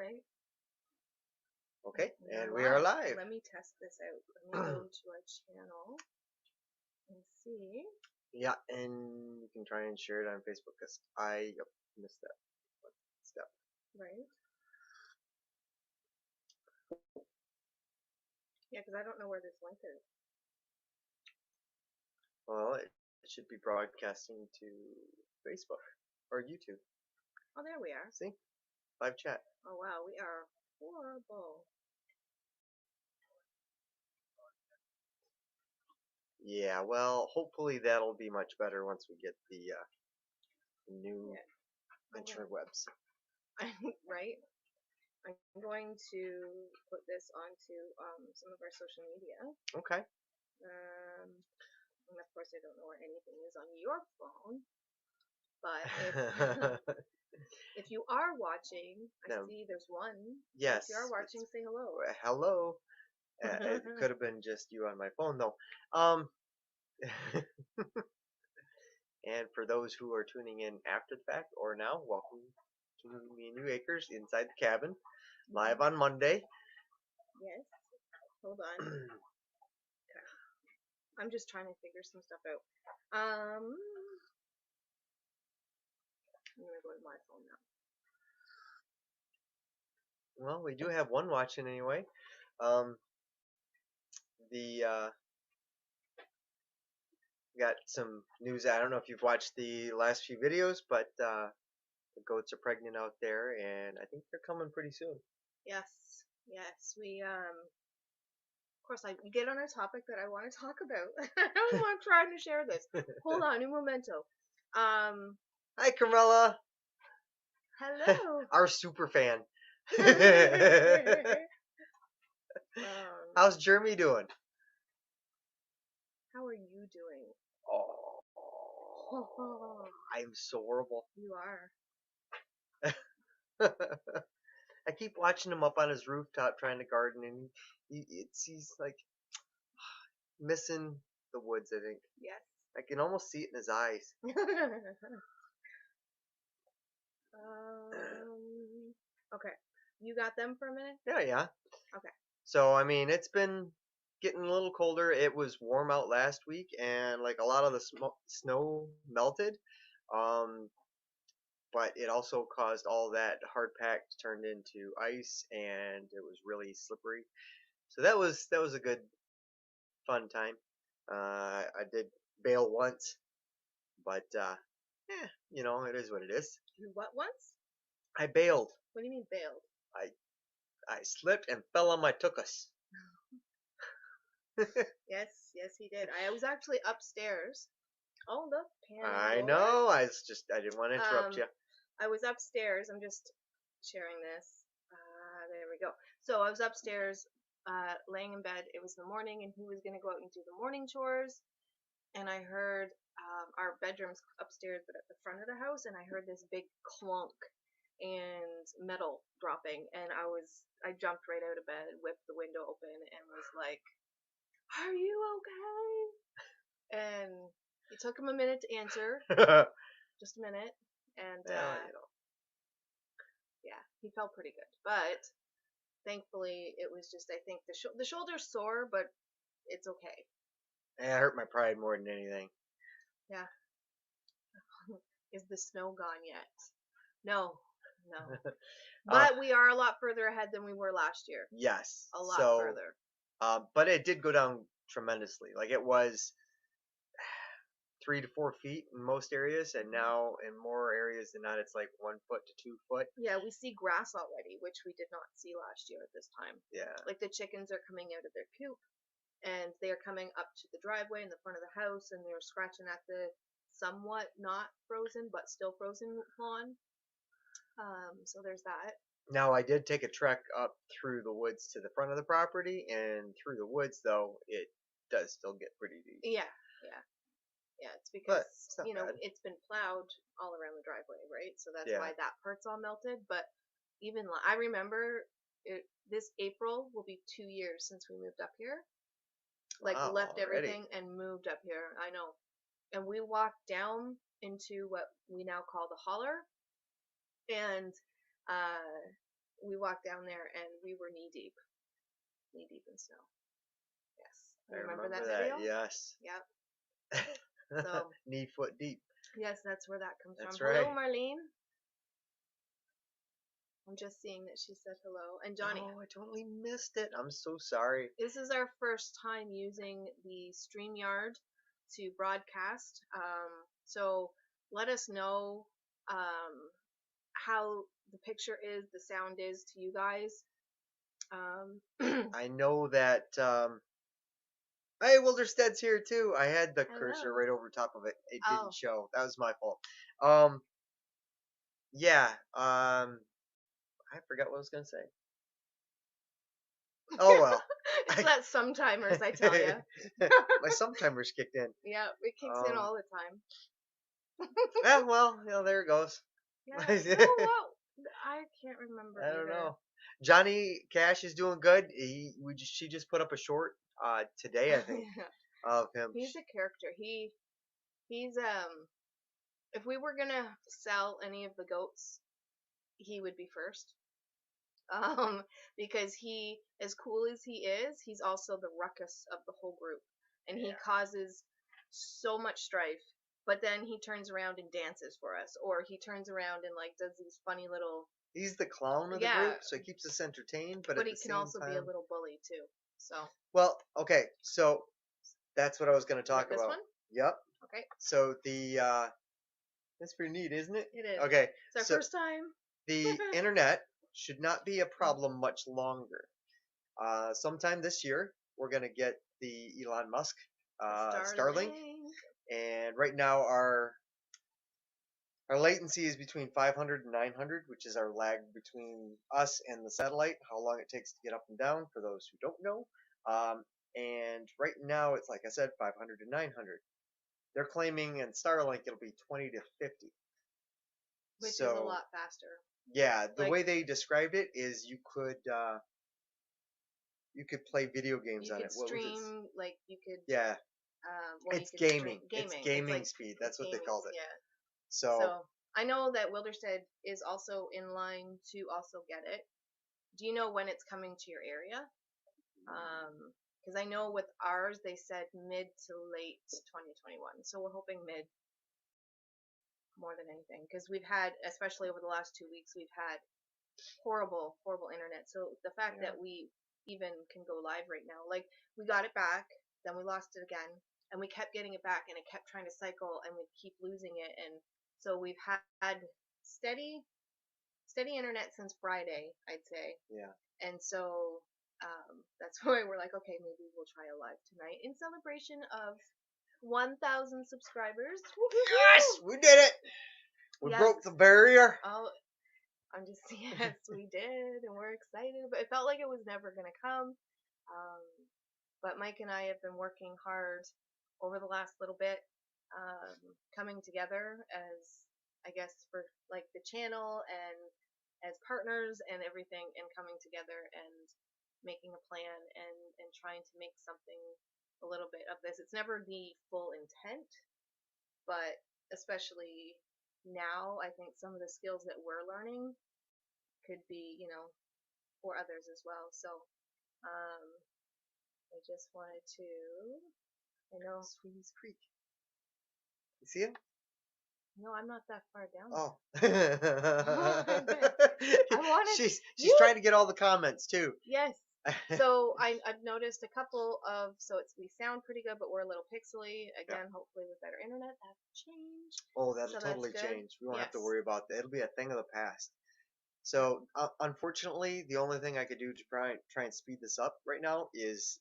Right. Okay, We and are we are live. Let me test this out. Let me go to our channel and see. Yeah, and you can try and share it on Facebook because I missed that step. Right. Yeah, because I don't know where this link is. Well, it should be broadcasting to Facebook or YouTube. Oh, there we are. See? Live chat. Oh, wow. We are horrible. Yeah, well, hopefully that'll be much better once we get the new interwebs. Right? I'm going to put this onto some of our social media. Okay. And of course, I don't know where anything is on your phone. But if you are watching, I see there's one. Yes. If you are watching, say hello. Hello. It could have been just you on my phone though. And for those who are tuning in after the fact or now, welcome to me and you Acres inside the cabin, live on Monday. Yes. Hold on. Okay. I'm just trying to figure some stuff out. I'm gonna go to my phone now. Well, we do have one watching anyway. Got some news. I don't know if you've watched the last few videos, but the goats are pregnant out there, and I think they're coming pretty soon. Yes, yes. We of course, we get on a topic that I want to talk about. I'm trying to share this. Hold on, un momento. Hi, Carmela. Hello. Our super fan. How's Jeremy doing? How are you doing? Oh, I'm so horrible. You are. I keep watching him up on his rooftop trying to garden, and he's like missing the woods. I think. Yes. I can almost see it in his eyes. Okay. You got them for a minute? Yeah. Okay. So I mean, it's been getting a little colder. It was warm out last week, and like a lot of the snow melted. But it also caused all that hard pack to turn into ice, and it was really slippery. So that was a good, fun time. I did bail once, but you know, it is what it is. You what once? I bailed. What do you mean bailed? I slipped and fell on my tuchus. Yes, he did. I was actually upstairs. Oh, look, I know. I didn't want to interrupt you. I was upstairs. I'm just sharing this. There we go. So I was upstairs, laying in bed. It was the morning, and he was gonna go out and do the morning chores. And I heard our bedroom's upstairs, but at the front of the house, and I heard this big clunk and metal dropping, and I jumped right out of bed, whipped the window open, and was like, "Are you okay?" And it took him a minute to answer, just a minute, and yeah, he felt pretty good, but thankfully it was just, I think the shoulder's sore, but it's okay. Yeah, it hurt my pride more than anything. Yeah. Is the snow gone yet? No. But we are a lot further ahead than we were last year. Yes. A lot further. But it did go down tremendously. Like it was 3 to 4 feet in most areas, and now in more areas than not, it's like 1 foot to 2 foot. Yeah, we see grass already, which we did not see last year at this time. Yeah. Like the chickens are coming out of their coop, and they are coming up to the driveway in the front of the house, and they're scratching at the somewhat not frozen but still frozen lawn. So there's that. Now I did take a trek up through the woods to the front of the property, and through the woods though it does still get pretty deep. Yeah. It's because it's been plowed all around the driveway, right? So that's why that part's all melted. But even I remember this April will be 2 years since we moved up here. Like left everything and moved up here. I know. And we walked down into what we now call the holler, and we walked down there and we were knee deep in snow. Yes, I you remember remember that that. video? Yes. Yep. So Knee foot deep. yes, that's where that comes from. That's Hello, right. Marlene. I'm just seeing that she said hello. And Johnny, Oh, I totally missed it. I'm so sorry. this is our first time using the StreamYard to broadcast. So let us know how the picture is, the sound is to you guys. I know that. Hey, Wilderstead's here too. I had the cursor Hello. right over top of it. It didn't Oh, show. That was my fault. Um, yeah. I forgot what I was gonna say. Oh well. it's I, that sometimers, I tell you. my sometimer's kicked in. Yeah, it kicks in Um, all the time. yeah, well, there it goes. Yeah. I No, well, I can't remember don't either. know. Johnny Cash is doing good. She just put up a short today, I think, of him. He's a character. He's if we were gonna sell any of the goats, he would be first. Um, because he, as cool as he is, he's also the ruckus of the whole group, and he Yeah. causes so much strife. But then he turns around and dances for us, or he turns around and like does these funny little, He's the clown of the yeah. group, so he keeps us entertained, but But at he the can same also be a time. little bully too. So Well, okay, so that's what I was going to is it talk this about. one? Yep. Okay, So that's pretty neat, isn't it? it is. Okay. It's our So first time. the internet should not be a problem much longer. Sometime this year, we're going to get the Elon Musk Starlink, and right now our latency is between 500 and 900, which is our lag between us and the satellite, how long it takes to get up and down, for those who don't know. And right now, it's like I said, 500 to 900. They're claiming in Starlink it'll be 20 to 50. Which is a So, lot faster. yeah, the Like, way they described it is you could play video games you on could it. What was it? stream, like you could, Yeah, well, you it's could gaming. stream It's gaming. It's gaming like speed. it's That's what they gaming. called it. Yeah. So, So I know that Wilderstead is also in line to also get it. Do you know when it's coming to your area? Because I know with ours they said mid to late 2021. So we're hoping mid more than anything, because we've had, especially over the last 2 weeks, we've had horrible, horrible internet. So the fact yeah. that we even can go live right now, like we got it back, then we lost it again, and we kept getting it back, and it kept trying to cycle, and we'd keep losing it, and so we've had steady, steady internet since Friday, I'd say, Yeah. and so that's why we're like, okay, maybe we'll try a live tonight in celebration of 1,000 subscribers. Yes, we did it. We Yes. broke the barrier. Oh, I'm just yes, we did, and we're excited. But it felt like it was never gonna come. Um, but Mike and I have been working hard over the last little bit, coming together as, I guess, for like the channel and as partners and everything, and coming together and making a plan and trying to make something a little bit of this. It's never the full intent, but especially now, I think some of the skills that we're learning could be, for others as well. So, I just wanted to, I know, Sweeney's Creek. You see him? no, I'm not that far down Oh. there. I wanted she's you. trying to get all the comments too. Yes. So I've noticed a couple of, so we sound pretty good, but we're a little pixely. Again, hopefully with better internet, that will change. Oh, that'll So totally that's good. change. We won't have to Yes. worry about that. It'll be a thing of the past. So, unfortunately, the only thing I could do to try and speed this up right now is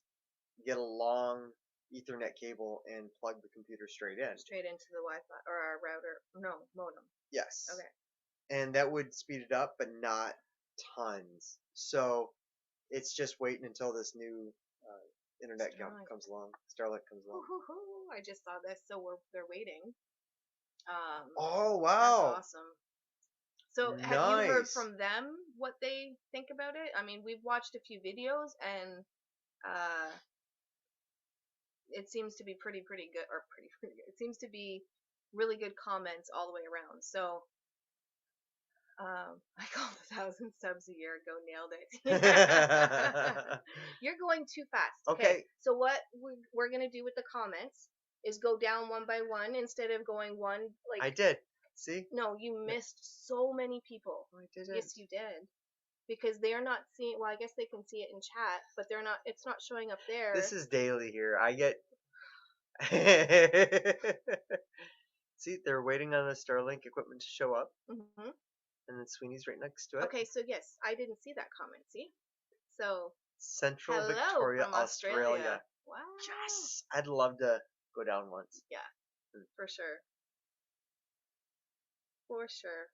get a long Ethernet cable and plug the computer straight in. Straight into the Wi-Fi or our router. No, modem. Yes. Okay. And that would speed it up, but not tons. So it's just waiting until this new internet comes along. Starlink comes along. I just saw this, so they're waiting. Oh wow! That's awesome. So have you heard from them what they think about it? I mean, we've watched a few videos, and it seems to be pretty good, or pretty good. It seems to be really good comments all the way around. So I called 1,000 subs a year ago, nailed it. You're going too fast. Okay, Okay, so what we're gonna do with the comments is go down one by one instead of going one like. I did. See? No, you missed so many people. I didn't. Yes, you did. Because they're not seeing. Well, I guess they can see it in chat, but they're not. It's not showing up This there. is daily here. I get. See, they're waiting on the Starlink equipment to show up, Hmm. and then Sweeney's right next to it. Okay, so yes, I didn't see that comment. See, so Central hello Victoria, from Australia. Australia. Wow. Yes, I'd love to go down once. Yeah, for sure. For sure.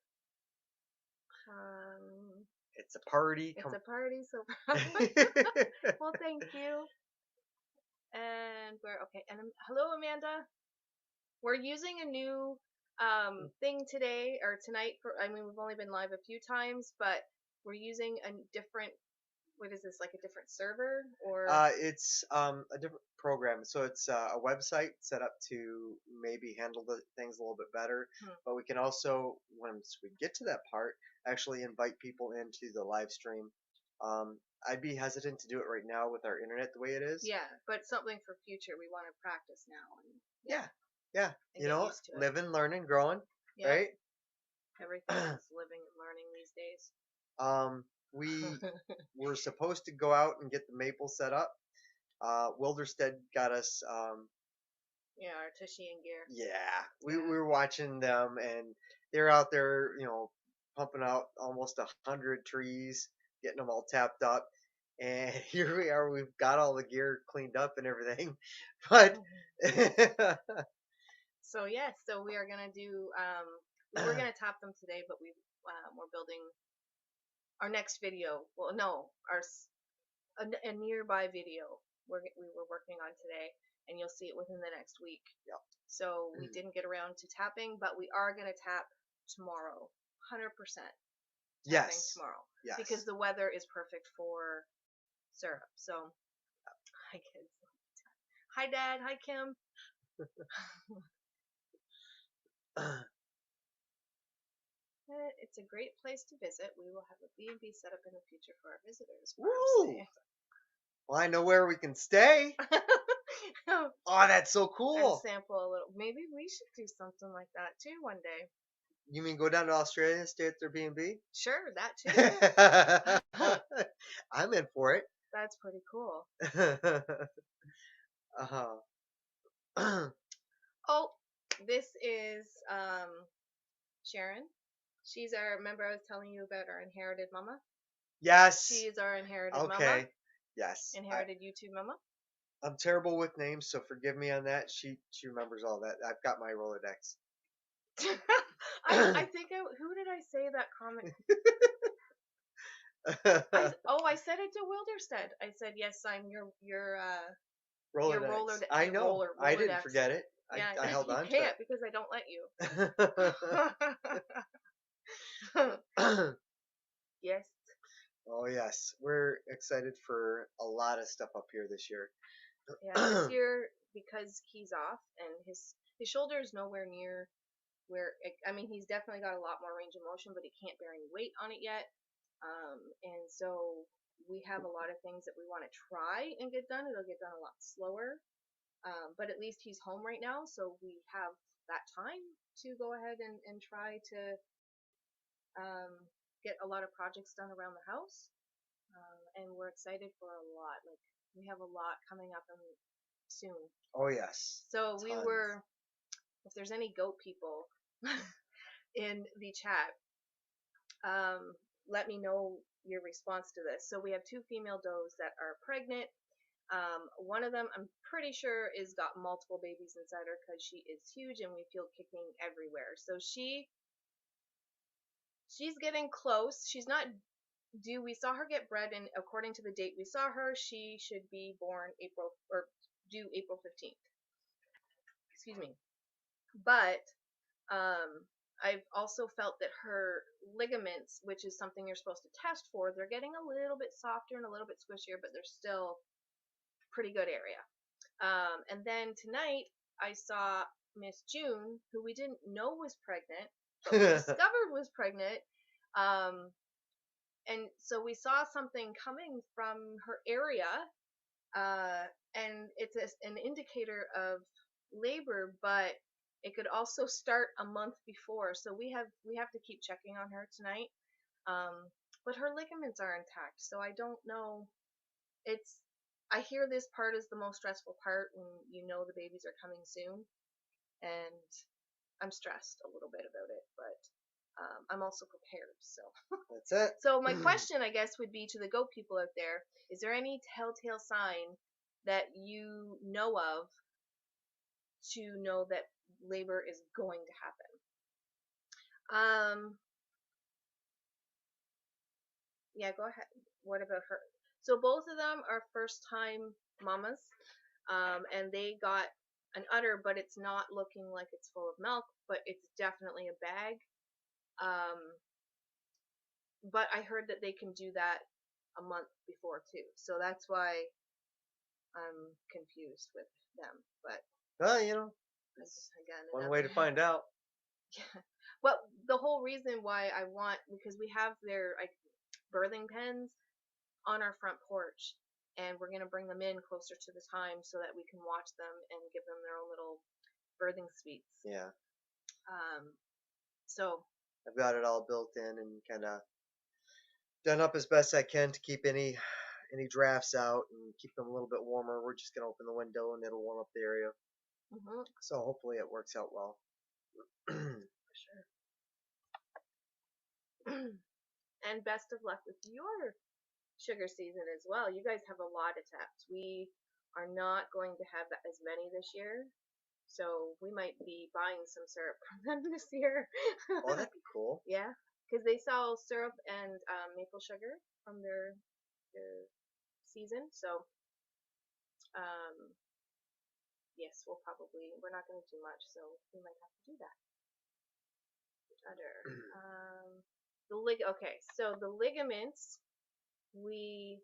Um, It's a party. it's Come. a party, so well, thank you. And we're okay. And hello, Amanda. We're using a new thing today or tonight. For I mean, we've only been live a few times, but we're using a different. What is this? Like a different server or? It's a different program, so it's a website set up to maybe handle the things a little bit better. Hmm. But we can also, once we get to that part, actually invite people into the live stream. I'd be hesitant to do it right now with our internet the way it is. Yeah, but something for future. We want to practice now and Yeah, yeah. and You get know, used to it. living, learning, growing, Yeah, right? everything is living and learning these days. We were supposed to go out and get the maple set up. Wilderstead got us. Yeah, our Tushy and gear. Yeah, we Yeah. were watching them, and they're out there, pumping out almost 100 trees, getting them all tapped up. And here we are. We've got all the gear cleaned up and everything, but So yes, so we are gonna do. We were gonna tap them today, but we're building our next video. Well, no, a nearby video we were working on today, and you'll see it within the next week. yeah. So we didn't get around to tapping, but we are gonna tap tomorrow, 100% tapping Yes, tomorrow yes. because the weather is perfect for syrup. So hi kids, hi Dad, hi Kim. It's a great place to visit. We will have a B&B set up in the future for our visitors. Woo! Well, I know where we can stay. Oh, that's so And cool. sample a little. Maybe we should do something like that too one day. You mean go down to Australia and stay at their B&B? Sure, that too. I'm in for it. That's pretty cool. uh-huh. Oh, this is Sharon. She's our. Remember I was telling you about our inherited mama? Yes. She is our inherited Okay. mama. Yes. Inherited YouTube mama. I'm terrible with names, so forgive me on that. She remembers all that. I've got my Rolodex. I think who did I say that comment? I said it to Wilderstead. I said yes, I'm your Rolodex. roller. I know. I didn't Rolodex. forget it. Yeah, I held on to you can't it. because I don't let you. Yes. Oh yes, we're excited for a lot of stuff up here this year. Yeah, this year because he's off and his shoulder is nowhere near where. I mean, he's definitely got a lot more range of motion, but he can't bear any weight on it yet. And so we have a lot of things that we want to try and get done. It'll get done a lot slower. But at least he's home right now, so we have that time to go ahead and try to get a lot of projects done around the house. And we're excited for a lot. Like we have a lot coming up soon. Oh yes. So Tons. we were. If there's any goat people in the chat, let me know your response to this. So we have 2 female does that are pregnant. One of them, I'm pretty sure, is got multiple babies inside her because she is huge and we feel kicking everywhere. So she's getting close. She's not due. We saw her get bred, and according to the date we saw her, she should be born due April 15th. Excuse me. But I've also felt that her ligaments, which is something you're supposed to test for, they're getting a little bit softer and a little bit squishier, but they're still pretty good area. And then tonight I saw Miss June, who we didn't know was pregnant, but we discovered was pregnant. Um, and so we saw something coming from her area, uh, and it's an indicator of labor, but it could also start a month before. So we have to keep checking on her tonight. But her ligaments are intact, so I don't know. It's I hear this part is the most stressful part when you know the babies are coming soon, and I'm stressed a little bit about it, but I'm also prepared. So, That's it. so my question, I guess, would be to the goat people out there: is there any telltale sign that you know of to know that labor is going to happen? Yeah, go ahead. What about her? So both of them are first time mamas, and they got an udder, but it's not looking like it's full of milk, but it's definitely a bag. Um, but I heard that they can do that a month before too, so that's why I'm confused with them. But Well, you know, that's it's again one way another. to find out. Yeah. Well, the whole reason why I want because we have their like birthing pens on our front porch, and we're gonna bring them in closer to the time so that we can watch them and give them their own little birthing suites. Yeah, Um, so I've got it all built in and kind of done up as best I can to keep any drafts out and keep them a little bit warmer. We're just gonna open the window and it'll warm up the area. mhm, So hopefully it works out well. for sure. And best of luck with your sugar season as well. You guys have a lot of taps. We are not going to have as many this year, so we might be buying some syrup from them this year. Oh, that'd be cool. Yeah, because they sell syrup and maple sugar from their season. So um, yes, we're not going to do much, so we might have to do that. Other okay, so the ligaments we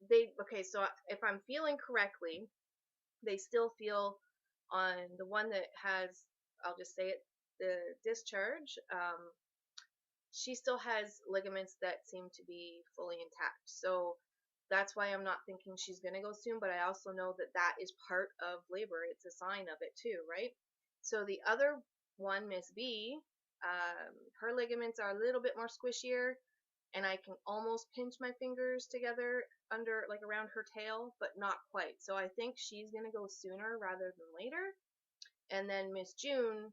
they okay, so if I'm feeling correctly, they still feel on the one that has, I'll just say it, the discharge. She still has ligaments that seem to be fully intact. So that's why I'm not thinking she's going to go soon, but I also know that that is part of labor. It's a sign of it too, right? So the other one, Miss B, her ligaments are a little bit more squishier, and I can almost pinch my fingers together under, like around her tail, but not quite. So I think she's going to go sooner rather than later. And then Miss June,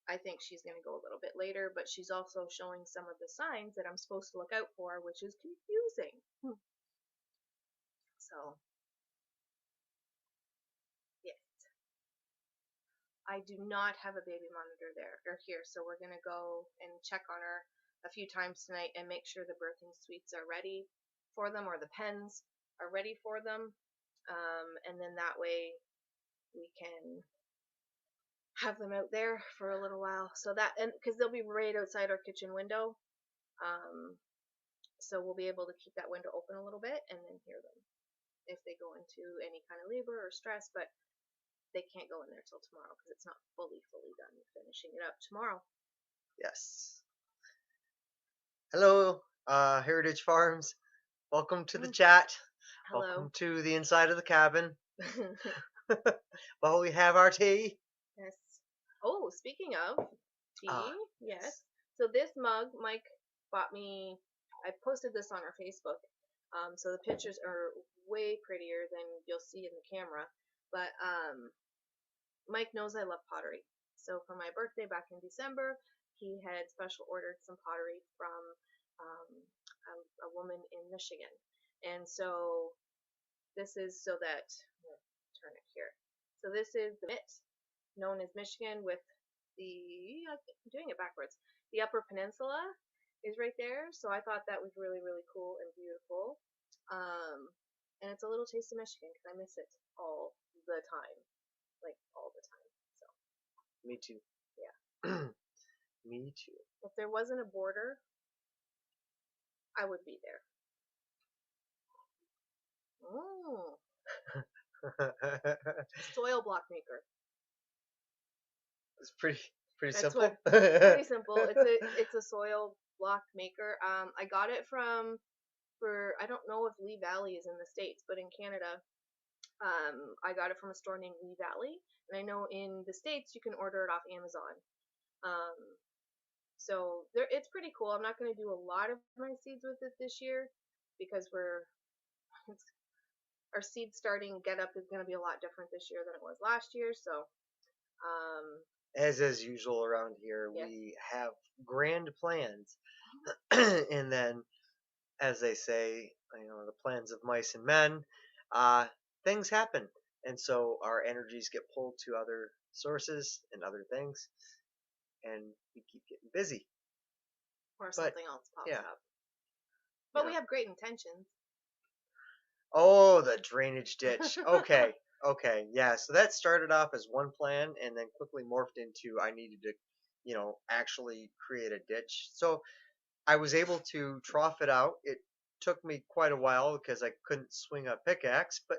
I think she's going to go a little bit later, but she's also showing some of the signs that I'm supposed to look out for, which is confusing. So, yes, I do not have a baby monitor there or here, so we're going to go and check on her a few times tonight and make sure the birthing suites are ready for them or the pens are ready for them. And then that way we can have them out there for a little while. So that, and because they'll be right outside our kitchen window. Um, So we'll be able to keep that window open a little bit and then hear them if they go into any kind of labor or stress, but they can't go in there till tomorrow because it's not fully done. We're finishing it up tomorrow. Yes. Hello, Heritage Farms. Welcome to the Mm, chat. hello. Welcome to the inside of the cabin. While we have our tea. Yes. Oh, speaking of tea, Ah, yes. yes. So this mug, Mike bought me. I posted this on our Facebook. So the pictures are way prettier than you'll see in the camera. But Mike knows I love pottery. So for my birthday back in December, he had special ordered some pottery from um, a woman in Michigan. And so this is so that, I'm going to turn it here. So this is the mitt, known as Michigan, with I'm doing it backwards. The Upper Peninsula is right there. So I thought that was really, really cool and beautiful. And it's a little taste of Michigan because I miss it all the time, like all the time. So Me too. yeah, Me too. if there wasn't a border, I would be there. Mm, soil block maker. It's pretty. Pretty That's simple. what. Pretty simple. It's a soil block maker. I got it from for I don't know if Lee Valley is in the States, but in Canada, I got it from a store named Lee Valley, and I know in the States you can order it off Amazon. Um, so it's pretty cool. I'm not going to do a lot of my seeds with it this year because it's, our seed starting get up is going to be a lot different this year than it was last year. So, As usual around here, yes, we have grand plans, and then, as they say, the plans of mice and men, uh, things happen, and so our energies get pulled to other sources and other things, and we keep getting busy. or But something else pops yeah, up. But yeah. we have great intentions. Oh, the drainage ditch. Okay, okay, yeah. So that started off as one plan, and then quickly morphed into I needed to, actually create a ditch. So I was able to trough it out. It took me quite a while because I couldn't swing a pickaxe, but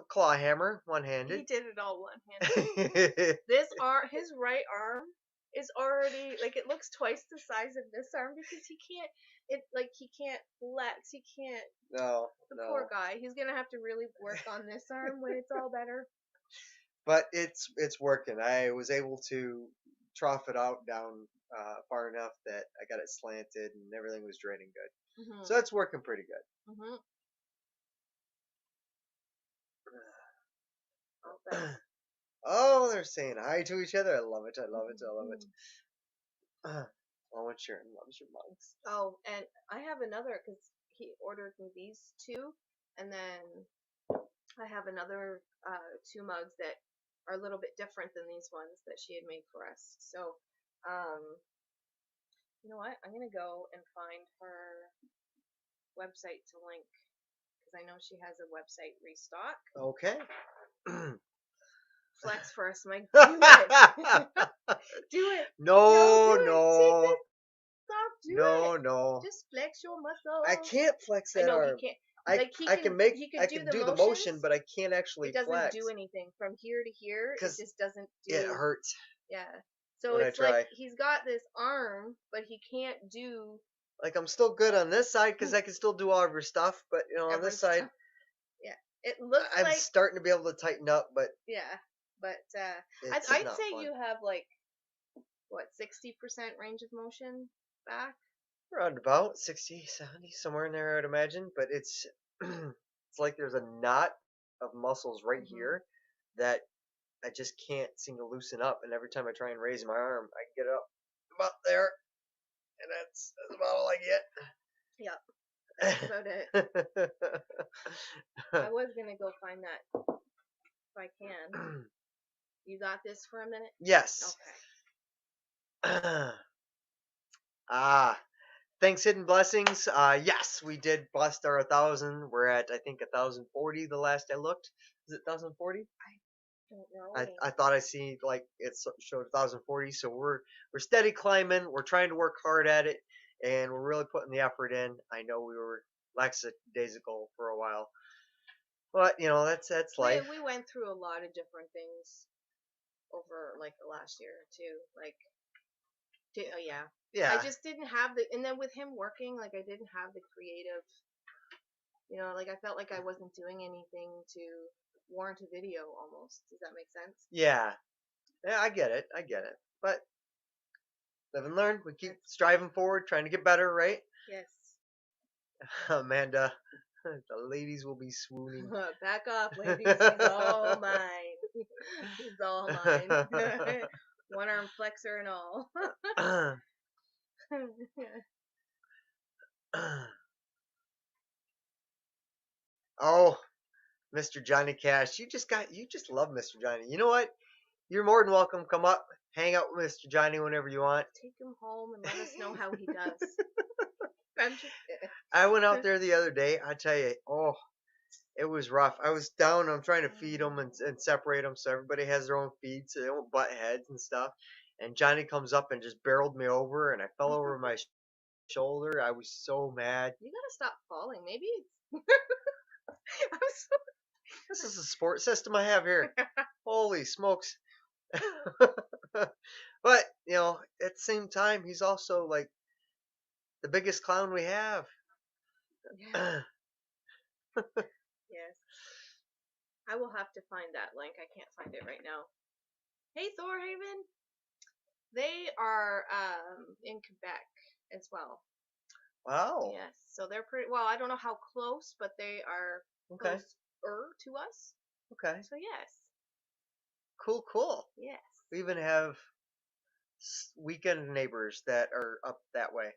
claw hammer, He one-handed. did it all one-handed. His right arm is already like it looks twice the size of this arm because he can't flex. He can't. No, The poor no. guy. He's gonna have to really work on this arm when it's all better. But it's working. I was able to trough it out down far enough that I got it slanted and everything was draining good. Mhm. So that's working pretty Mhm. All good. that. Oh, they're saying hi to each other. I love it. I love it. I love it. Mhm. Oh, and Sharon loves your mugs. Oh, and I have another because he ordered me these two, and then I have another two mugs that are a little bit different than these ones that she had made for us. So, um, you know what? I'm gonna go and find her website to link because I know she has a website restock. Okay. Flex first, Mike. Do it. Do it. No, do No, it. Take no, this off. Do it. no, no. Just flex your I muscles. can't flex I that know he arm. can't. I Like I can make he I could do can the do the motion, motions. but I can't actually It doesn't do flex anything from here to here. It because just doesn't it do. hurts Yeah. So when I it's like try. he's got this arm, but he can't do Like I'm still good on this side because I can still do all of your stuff, but on every this side stuff. Yeah. It looks I'm like starting to be able to tighten up, but yeah, but it's I'd not say fun. you have like what 60% range of motion back. Around about 60, 70, somewhere in there, I'd imagine. But it's it's like there's a knot of muscles right Mhm. here that I just can't seem to loosen up. And every time I try and raise my arm, I get up about there, and that's about all I Yep. That's about it. get. I was gonna go find that if I can. You got this for a minute? Yes. Okay. Ah, thanks, hidden blessings. Yes, we did bust our 1,000. We're at I think 1,040 the last I looked. Is it 1,040? Don't I know. thought I see like it showed 1,040. So we're steady climbing. We're trying to work hard at it, and we're really putting the effort in. I know we were lackadaisical for a while, but that's life. We went through a lot of different things over like the last year or two. Like, yeah, I Yeah, just didn't have the, and then with him working, like I didn't have the creative, like I felt like I wasn't doing anything to warrant a video almost. Does that make sense? yeah, yeah. I get it. I get it. But live and learn. We keep That's, striving forward, trying to get better, right? yes. Amanda, the ladies will be swooning. Back off, ladies. He's all mine. He's all mine. One arm flexor and all. Oh, Mr. Johnny Cash, you just love Mr. Johnny. You know what? You're more than welcome. Come up, hang out with Mr. Johnny whenever you want. Take him home and let us know how he does. I'm just I went out there the other day. I tell you, oh, it was rough. I was down. I'm trying to feed them and separate them so everybody has their own feed so they don't butt heads and stuff. And Johnny comes up and just barreled me over, and I fell over my shoulder. I was so mad. You gotta stop falling. Maybe I'm This is a sport system I have here. Holy smokes. But at the same time, he's also like the biggest clown we have. Yeah. Yes. I will have to find that link. I can't find it right now. Hey, Thorhaven. They are in Quebec as well. Wow. Yes. So they're pretty well. I don't know how close, but they are Okay. closer to us. Okay. So yes. Cool. Cool. Yes. We even have weekend neighbors that are up that way.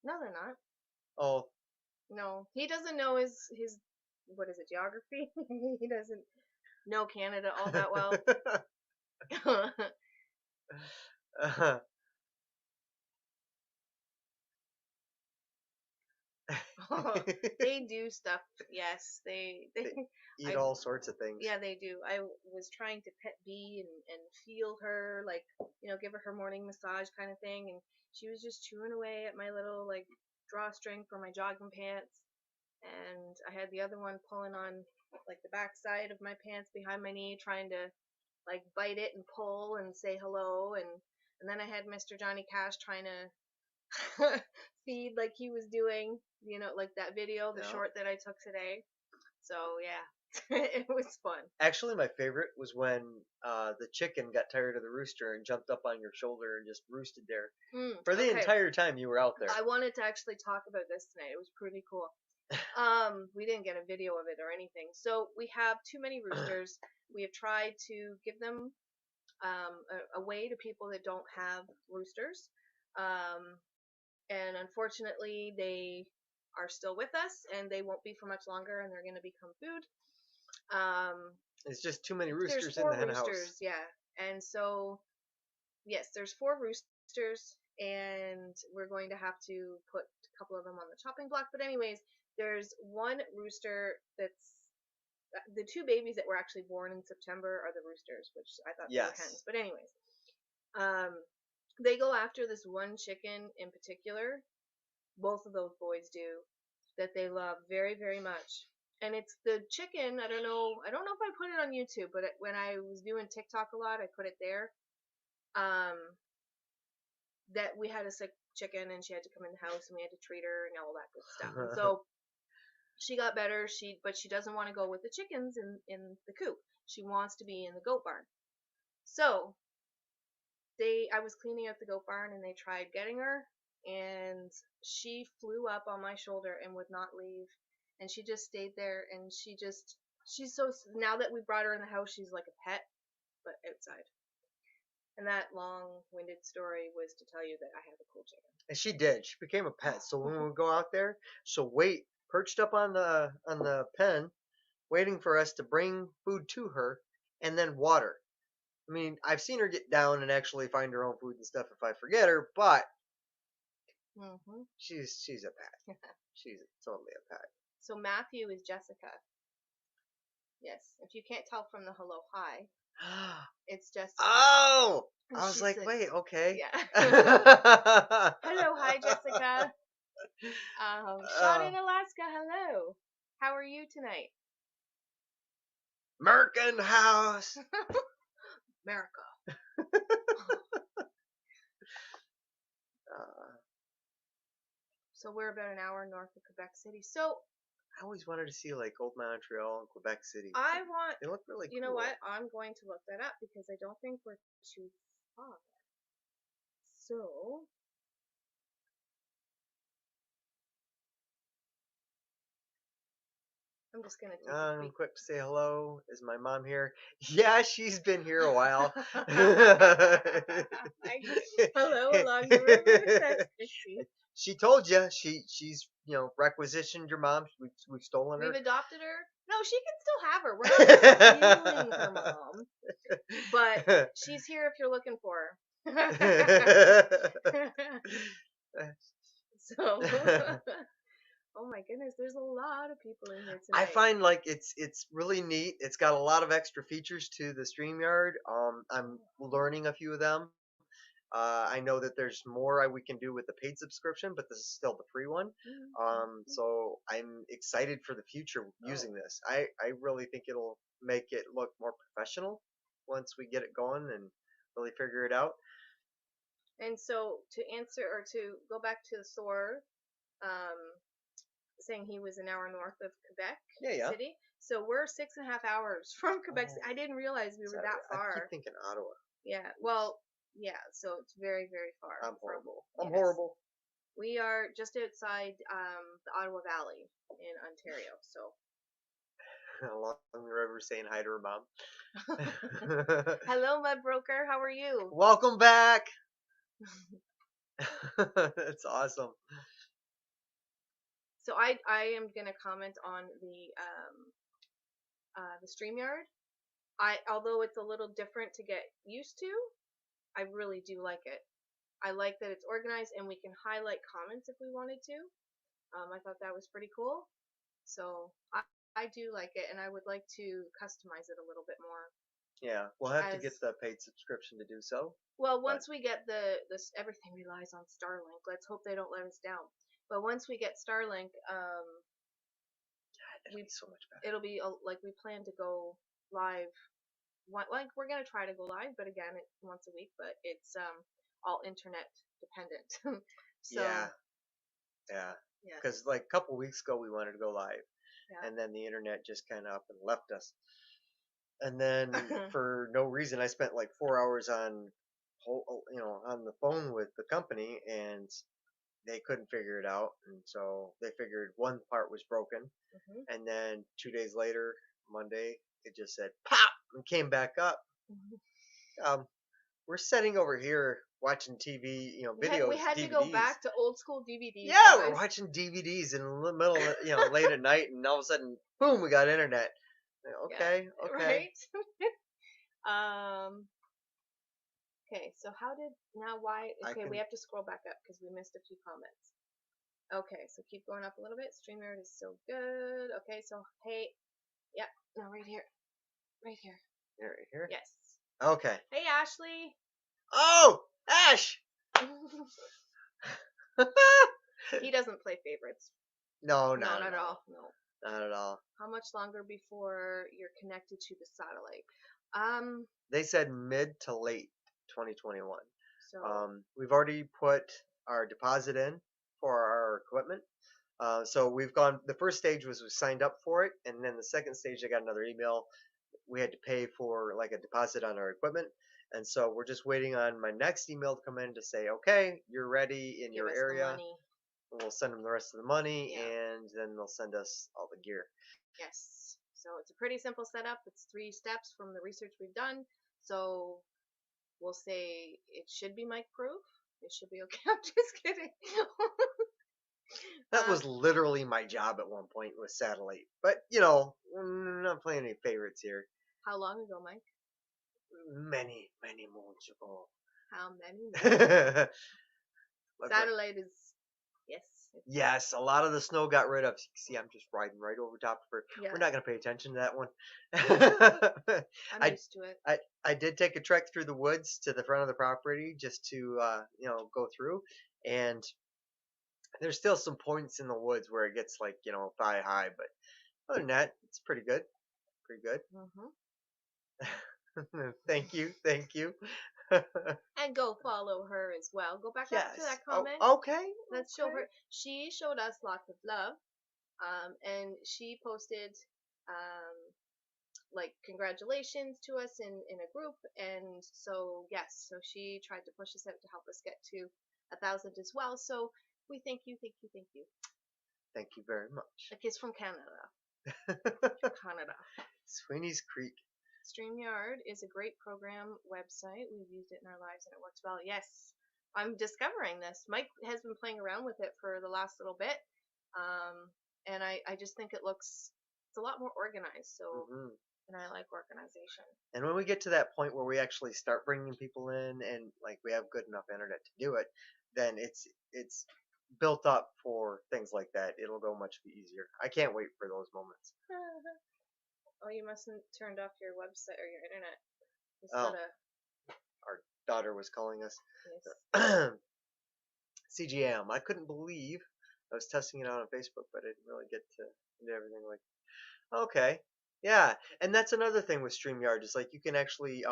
No, they're not. Oh. No, he doesn't know his what is it, geography? He doesn't know Canada all that well. They do stuff. Yes, they They eat I all sorts of things. yeah, they do. I was trying to pet Bee and feel her, like, give her morning massage kind of thing, and she was just chewing away at my little like drawstring for my jogging pants, and I had the other one pulling on like the back side of my pants behind my knee, trying to like bite it and pull and say hello, and then I had Mr. Johnny Cash trying to feed like he was doing, like that video, the Yeah. short that I took today. So yeah, it was fun. Actually, my favorite was when the chicken got tired of the rooster and jumped up on your shoulder and just roosted there for the Okay, entire time you were out there. I wanted to actually talk about this tonight. It was pretty cool. We didn't get a video of it or anything. So we have too many roosters. We have tried to give them away to people that don't have roosters. Um, and unfortunately, they are still with us, and they won't be for much longer, and they're going to become food. It's just too many There's roosters in the four hen house. roosters, yeah, and so yes, there's four roosters, and we're going to have to put a couple of them on the chopping block. But anyways, there's one rooster that's the two babies that were actually born in September are the roosters, which I thought they were hens. Yes. But anyways, um, they go after this one chicken in particular. Both of those boys do, that they love very, very much. And it's the chicken. I don't know if I put it on YouTube, but when I was doing TikTok a lot, I put it there. Um, that we had a sick chicken and she had to come in the house and we had to treat her and all that good stuff. And so she got better. But she doesn't want to go with the chickens in the coop. She wants to be in the goat barn. So I was cleaning out the goat barn and they tried getting her, and she flew up on my shoulder and would not leave, and she just stayed there, and she's so, now that we brought her in the house, she's like a pet but outside. And that long-winded story was to tell you that I have a cool chicken. And she did. She became a pet. So when we go out there, she'll wait perched up on the pen, waiting for us to bring food to her, and then water. I mean, I've seen her get down and actually find her own food and stuff if I forget her, but Hmm. she's a pet. She's totally a pet. So Matthew is Jessica. Yes, if you can't tell from the hello hi, it's Jessica. Oh, And I was like, wait, okay. Yeah. Hello, hi, Jessica. Shot in Alaska, hello. How are you tonight? Merkin House. America. So we're about an hour north of Quebec City. So I always wanted to see like old Montreal and Quebec City. They look really cool. You know what? I'm going to look that up because I don't think we're too far. So I'm just gonna take a peek. Quick to say hello. Is my mom here? Yeah, she's been here a while. Hello along the river. That's Chrissy. She told you she's requisitioned your mom. We've stolen her. We've adopted her. No, she can still have her. We're not stealing her mom, but she's here if you're looking for her. So. Oh my goodness, there's a lot of people in here tonight. I find like it's really neat. It's got a lot of extra features to the StreamYard. I'm learning a few of them. I know that there's more we can do with the paid subscription, but this is still the free one. So I'm excited for the future using this. I really think it'll make it look more professional. once we get it going and really figure it out. And so to answer or to go back to the Thor, um, saying he was an hour north of Quebec Yeah, yeah. City. So we're 6.5 hours from Quebec City. Oh, I didn't realize we were sorry, that I keep far. thinking Ottawa. Yeah. Oops. Well, yeah. So it's very, very far I'm from. horrible. I'm Yes. horrible. We are just outside the Ottawa Valley in Ontario. So. Along the river saying hi to her mom. Hello, my broker. How are you? Welcome back. That's awesome. So I am gonna comment on the StreamYard. Although it's a little different to get used to, I really do like it. I like that it's organized and we can highlight comments if we wanted to. I thought that was pretty cool. So I do like it, and I would like to customize it a little bit more. Yeah, we'll have to As get the paid subscription to do so. well, But once we get this, everything relies on Starlink. Let's hope they don't let us down. But once we get Starlink, it'll be so much better. it'll be like we plan to go live. Like we're gonna try to go live, but again, it's once a week. But it's all internet dependent. So Yeah, yeah. yes, Because like a couple weeks ago we wanted to go live, yeah. and then the internet just kind of up and left us. And then for no reason, I spent like 4 hours on, on the phone with the company, and they couldn't figure it out. And so they figured one part was broken, Mhm. and then 2 days later, Monday, it just said pop and came back up. Mhm. We're sitting over here watching TV, videos, We had to go DVDs. back to old school DVDs. Yeah, guys. we're watching DVDs in the middle of, late at night, and all of a sudden, boom, we got internet. Okay, Yeah, okay. right. Okay, so why? I Okay, we can, have to scroll back up because we missed a few comments. Okay, so keep going up a little bit. StreamYard is so good. Okay, so hey, yeah, no, right here, right here. right here. Yes. Okay. Hey, Ashley. Oh, Ash! He doesn't play favorites. No, No, not not at at all. all. No. Not at all. How much longer before you're connected to the satellite? They said mid to late 2021. So We've already put our deposit in for our equipment. So we've gone. The first stage was we signed up for it, and then the second stage, I got another email. We had to pay for like a deposit on our equipment, and so we're just waiting on my next email to come in to say, okay, you're ready in give your us the area. money. We'll send them the rest of the money, Yeah. and then they'll send us all the gear. Yes. So it's a pretty simple setup. It's 3 steps from the research we've done. So we'll say it should be mic proof. It should be okay. I'm just kidding. That was literally my job at one point with satellite. But, I'm not playing any favorites here. How long ago, Mike? Many, many moons ago. How many? Satellite Satellite is yes. Yes, a lot of the snow got rid of. See, I'm just riding right over top of her. Yeah. We're not going to pay attention to that one. I'm used to it. I did take a trek through the woods to the front of the property just to, go through. And there's still some points in the woods where it gets like, thigh high. But other than that, it's pretty good. Pretty good. Mm-hmm. Thank you. Thank you. And go follow her as well. Go back up to Yes. that comment. Oh, okay. Let's show her. She showed us lots of love. And she posted like congratulations to us in a group, and so yes, so she tried to push us out to help us get to 1,000 as well. So we thank you. Thank you very much. A kiss from Canada. Canada. Sweeney's Creek. StreamYard is a great program website. We've used it in our lives and it works well. Yes, I'm discovering this. Mike has been playing around with it for the last little bit, and I just think it's a lot more organized. So. Mm-hmm. And I like organization. And when we get to that point where we actually start bringing people in and like we have good enough internet to do it, then it's built up for things like that. It'll go much easier. I can't wait for those moments. Oh, you mustn't turned off your website or your internet. Oh, our daughter was calling us. Yes. CGM. I couldn't believe I was testing it out on Facebook, but I didn't really get to do everything like. Okay. Yeah, and that's another thing with StreamYard is like you can actually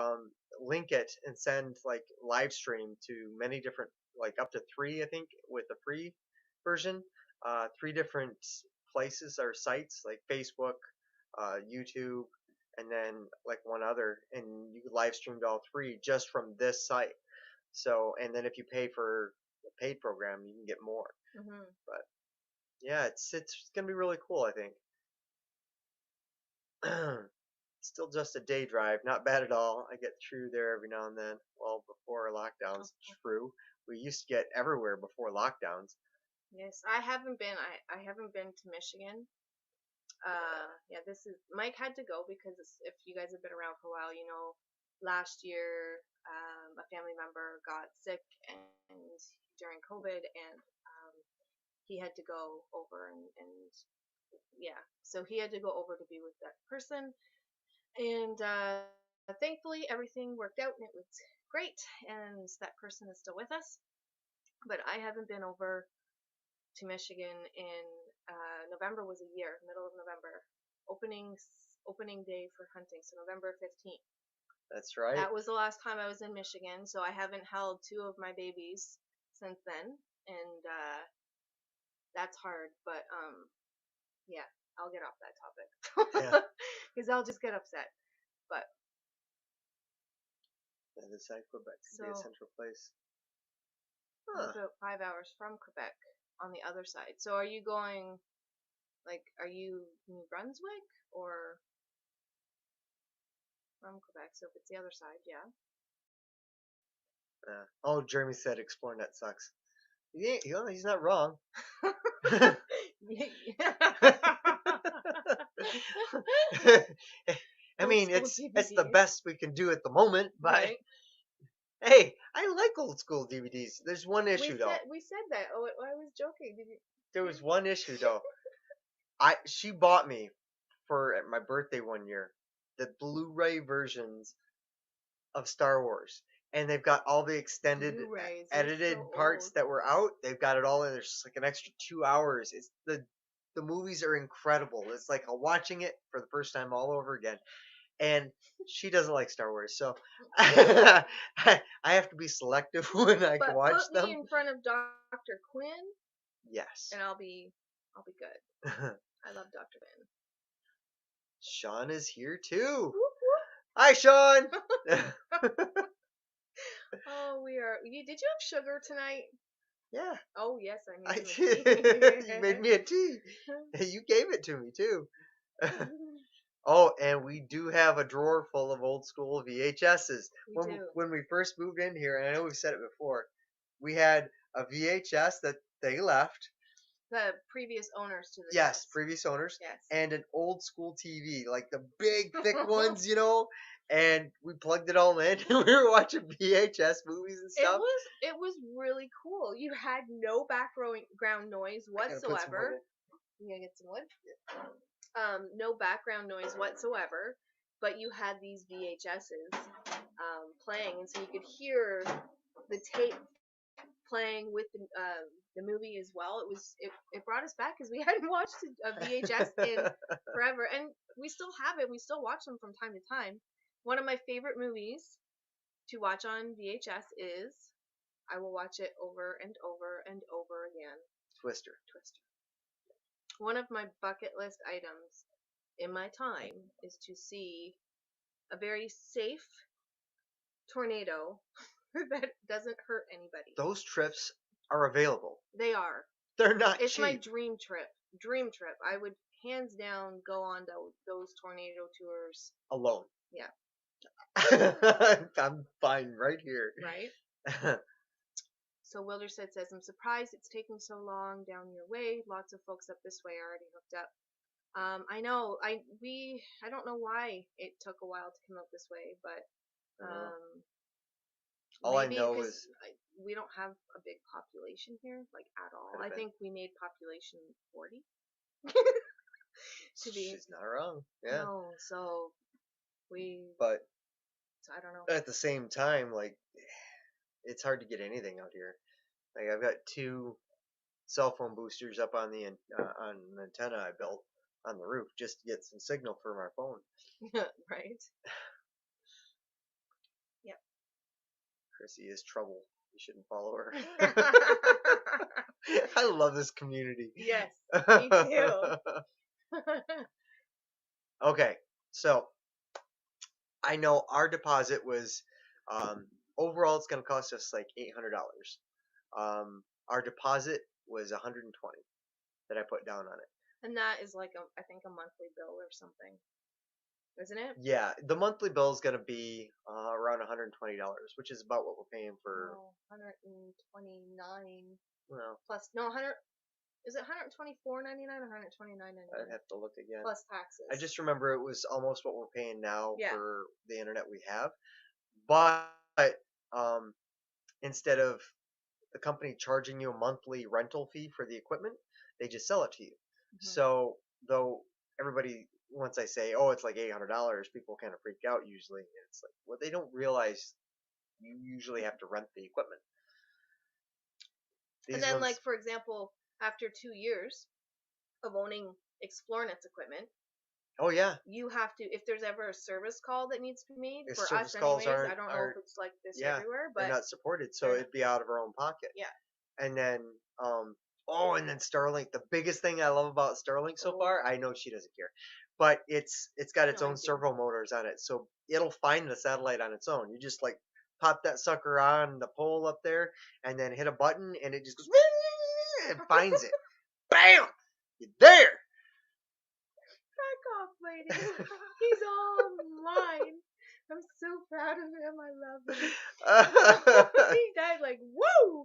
link it and send like live stream to many different, like up to three, I think, with the free version. Three different places or sites like Facebook, YouTube, and then like one other, and you could live stream to all three just from this site. So, and then if you pay for the paid program, you can get more. Hmm. But yeah, it's gonna be really cool, I think. Still just a day drive, not bad at all. I get through there every now and then. Well, before Oh, lockdowns, true. We used to get everywhere before lockdowns. yes, I haven't been. I haven't been to Michigan. Yeah, this is Mike had to go because if you guys have been around for a while, you know, last year a family member got sick and during COVID, and he had to go over and yeah, so he had to go over to be with that person, and thankfully everything worked out and it was great, and that person is still with us. But I haven't been over to Michigan in November was a year, middle of November, opening opening day for hunting, so November 15th. That's right. That was the last time I was in Michigan, so I haven't held two of my babies since then, and that's hard. But yeah, I'll get off that Yeah. topic because I'll just get upset. But Yeah, the side Quebec can be a so central place. I'm Huh. about 5 hours from Quebec on the other side. So are you going? Like, are you New Brunswick or from Quebec? So if it's the other side, yeah. Oh, Jeremy said exploring that sucks. He's not wrong. I Old mean, school it's the DVDs, best we can do at the moment, but right? hey, I like old school DVDs. There's one issue though. We said that. Oh, I was joking. Did you? There was one issue though. I She bought me for my birthday one year the Blu-ray versions of Star Wars, and they've got all the extended Blu-rays. You're so edited parts old. that were out. They've got it all in. There's just like an extra 2 hours. It's the movies are incredible. It's like watching it for the first time all over again. And she doesn't like Star Wars, so I have to be selective when I But watch put me them. in front of Dr. Quinn, Yes. and I'll be good. I love Dr. Quinn. Sean is here too. Whoop, Hi, Sean. whoop. Oh, we are. Did you have sugar tonight? Yeah, Oh, yes, I made I some did. You made tea. me a tea. You gave it to me too. Oh, and we do have a drawer full of old school VHSs. We When do. when we first moved in here, and I know we've said it before, we had a VHS that they left. The previous owners to this Yes, house. previous owners, Yes. and an old school TV, like the big thick ones, you know. And we plugged it all in, and we were watching VHS movies and stuff. It was really cool. You had no background noise I gotta put some wood whatsoever. You gonna get some wood? No background noise whatsoever. But you had these VHSs playing, and so you could hear the tape playing with the movie as well. It brought us back because we hadn't watched a VHS in forever, and we still have it. We still watch them from time to time. One of my favorite movies to watch on VHS is I will watch it over and over and over again. Twister. Twister. One of my bucket list items in my time is to see a very safe tornado that doesn't hurt anybody. Those trips are available. They are. They're not It's my cheap. dream trip. Dream trip. I would hands down go on those tornado tours. Alone. Yeah. I'm fine right here. Right? So Wilderstead says, I'm surprised it's taking so long down your way. Lots of folks up this way are already hooked up. I know. I don't know why it took a while to come up this way, but All I maybe know because is we don't have a big population here, like at all. Could I have think we made population 40 to be. she's not wrong. Yeah. No, so we. But So I don't know. at the same time, like it's hard to get anything out here. Like I've got two cell phone boosters up on the on an antenna I built, on the roof just to get some signal from our phone. Right. Yep. Chrissy is trouble. You shouldn't follow her. I love this community. Yes, me too. Okay, so I know our deposit was overall it's going to cost us like $800. Our deposit was 120 that I put down on it. And that is like I think a monthly bill or something, isn't it? Yeah, the monthly bill is going to be around $120, which is about what we're paying for. No, 129 Well, plus no 100. Is it 124.99 or 129.99 I'd have to look again. plus taxes? I just remember it was almost what we're paying now Yeah. for the internet we have, but um, instead of the company charging you a monthly rental fee for the equipment, they just sell it to you. So though everybody, once I say, oh, it's like $800, people kind of freak out usually. It's like, well, they don't realize you usually have to rent the equipment. And These then, ones, like for example, after 2 years of owning Explornet's equipment, oh yeah, you have to, if there's ever a service call that needs to be made if for service us calls anyways, I don't know if it's like this yeah, everywhere, they're but not supported, so they're it'd be out of our own pocket. yeah. And then, oh, and then Starlink. The biggest thing I love about Starlink so Oh. far, I know she doesn't care, but it's got its No, I own do. servo motors on it, so it'll find the satellite on its own. You just like pop that sucker on the pole up there, and then hit a button, and it just goes and finds it. Bam! You're there. Back off, lady. He's all mine. I'm so proud of him. I love him. He died like, whoa!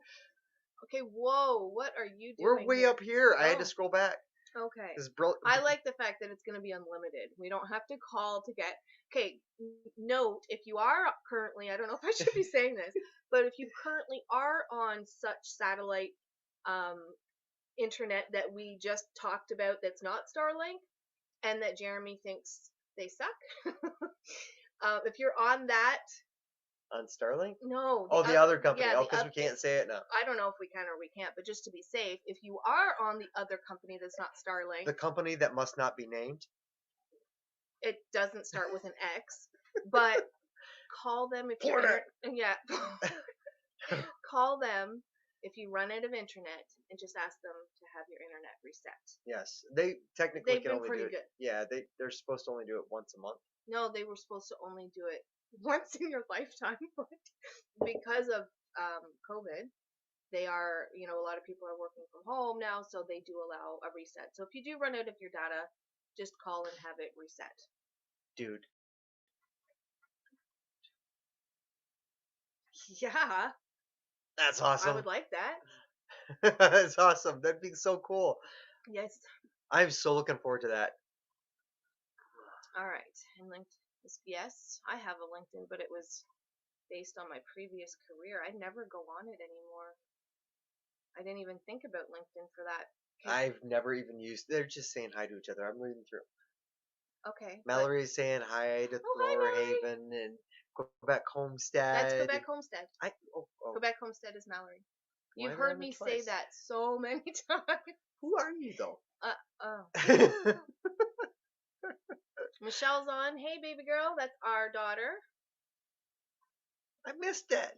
Okay, whoa. What are you doing? We're way here? up here. I had Oh. to scroll back. Okay. Bro- I like the fact that it's going to be unlimited. We don't have to call to get. Okay, note if you are currently, I don't know if I should be saying this, but if you currently are on such satellite internet that we just talked about that's not Starlink and that Jeremy thinks they suck, if you're on that. on Starlink? No. Oh, the other company. Yeah, Oh, because we can't say it now. I don't know if we can or we can't, but just to be safe, if you are on the other company that's not Starlink, The company that must not be named. it doesn't start with an X, but call them if you're yeah. Call them if you run out of internet and just ask them to have your internet reset. Yes, they technically They've can been only pretty do it. good. Yeah, they're supposed to only do it once a month. No, they were supposed to only do it once in your lifetime, but because of COVID, they are, a lot of people are working from home now, so they do allow a reset. So if you do run out of your data, just call and have it reset. Dude. Yeah. That's awesome. I would like that. That's awesome. That'd be so cool. Yes. I'm so looking forward to that. All right. And yes, I have a LinkedIn, but it was based on my previous career. I never go on it anymore. I didn't even think about LinkedIn for that. I've never even used. They're just saying hi to each other. I'm reading through. Okay. Mallory's saying hi to Thor Haven and Quebec Homestead. That's Quebec Homestead. Oh. Quebec Homestead is Mallory. You've heard me say that so many times. Who are you though? Michelle's on. Hey, baby girl, that's our daughter. I missed that.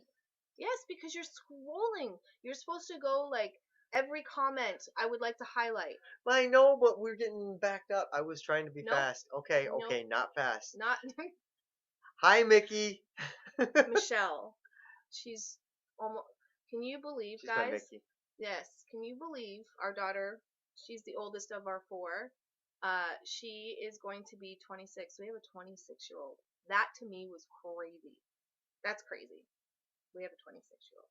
Yes, because you're scrolling. You're supposed to go like every comment I would like to highlight. Well, I know, but we're getting backed up. I was trying to be fast. Okay, not fast. Not. Hi, Mickey. Michelle. She's almost. Can you believe, She's guys? my Mickey. Yes. Can you believe our daughter? She's the oldest of our four. She is going to be 26. We have a 26-year-old. That to me was crazy. That's crazy. We have a 26-year-old.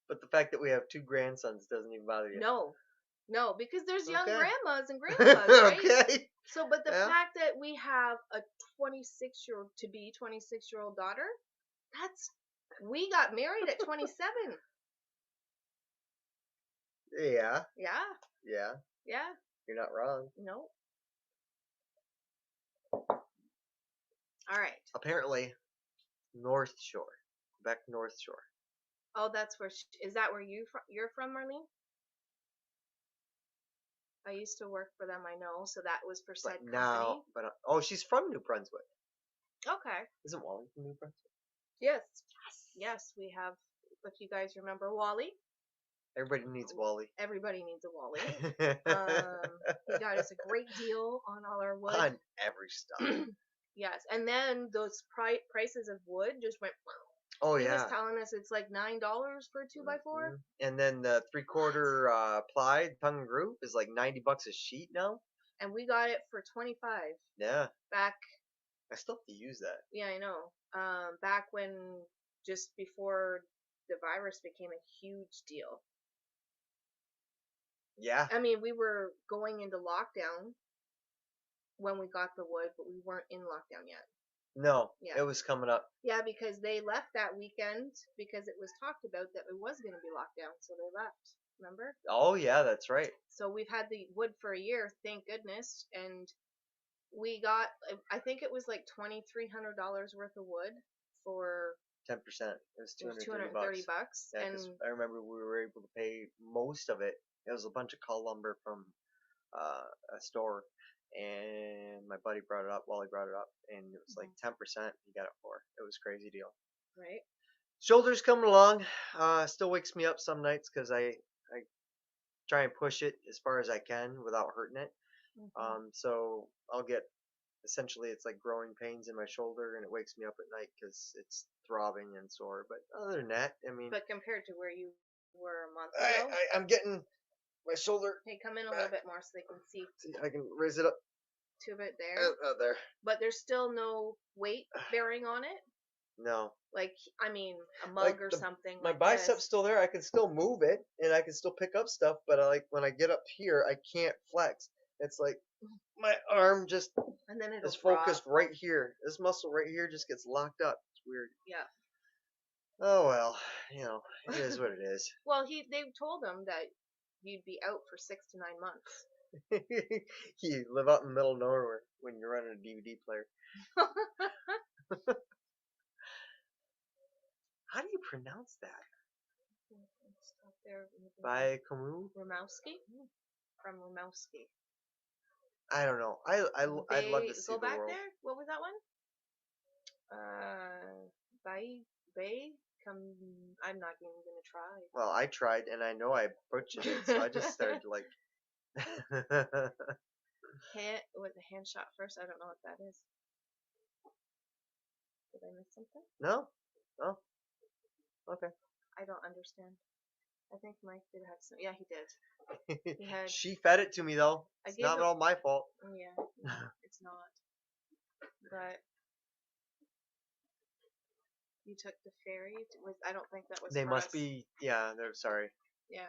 But the fact that we have two grandsons doesn't even bother you. No, because there's young grandmas and grandpas, right? Okay. So, but the fact that we have a 26-year-old daughter, we got married at 27. Yeah. Yeah. Yeah. Yeah. You're not wrong. No. All right. Apparently, North Shore. Quebec North Shore. Oh, that's where is that where you're from, Marlene? I used to work for them, I know, so that was for But said now, company. but oh, she's from New Brunswick. Okay. Isn't Wally from New Brunswick? Yes. Yes, we have. If you guys remember Wally, Everybody needs Wally. everybody needs a Wally. He got us a great deal on all our wood. On every stuff. Yes, and then those prices of wood just went. Oh He was yeah. telling us it's like $9 for a 2x4, And then the 3/4 ply tongue and groove is like $90 a sheet now. and we got it for 25 Yeah, back. I still have to use that. Yeah, I know. Back when just before the virus became a huge deal. Yeah. I mean, we were going into lockdown when we got the wood, but we weren't in lockdown yet. No, Yeah. it was coming up. Yeah, because they left that weekend because it was talked about that it was going to be locked down, so they left. Remember? Oh yeah, that's right. So we've had the wood for a year, thank goodness, and we got, I think it was like $2,300 worth of wood for 10%. It was it was 230 $230, bucks. Yeah, and 'cause I remember we were able to pay most of it. It was a bunch of cull lumber from a store, and my buddy brought it up. Wally brought it up, and it was like 10%. He got it for. It was a crazy deal. right. Shoulders coming along. Still wakes me up some nights because I try and push it as far as I can without hurting it. So I'll get essentially it's like growing pains in my shoulder, and it wakes me up at night because it's throbbing and sore. But other than that, I mean, But compared to where you were a month I, ago, I I'm getting my shoulder. hey, come in a little bit more so they can see See, I can raise it up to it there. there. But there's still no weight bearing on it. No, Like, I mean, a mug like or something. my like bicep's this. still there. I can still move it, and I can still pick up stuff. But I like when I get up here, I can't flex. It's like my arm just And then it'll is focused right here. This muscle right here just gets locked up. It's weird. Yeah. Oh well, it is what it is. Well, they told him that you'd be out for 6 to 9 months. You live out in the middle of nowhere when you're running a DVD player. How do you pronounce that? Stop there. By Camus? Ramowski? From Ramowski. I don't know. I'd love to see Go the back world. there. What was that one? Bay. Come. I'm not even gonna try. Well, I tried and I know I butchered it, so I just started like. With the hand shot first. I don't know what that is. Did I miss something? No. Oh. Okay. I don't understand. I think Mike did have some. Yeah, he did. He had. She fed it to me though. I It's gave not him, all my fault. yeah, it's not. But you took the ferry. I don't think that was. They for must us. be. Yeah. They're sorry. Yeah.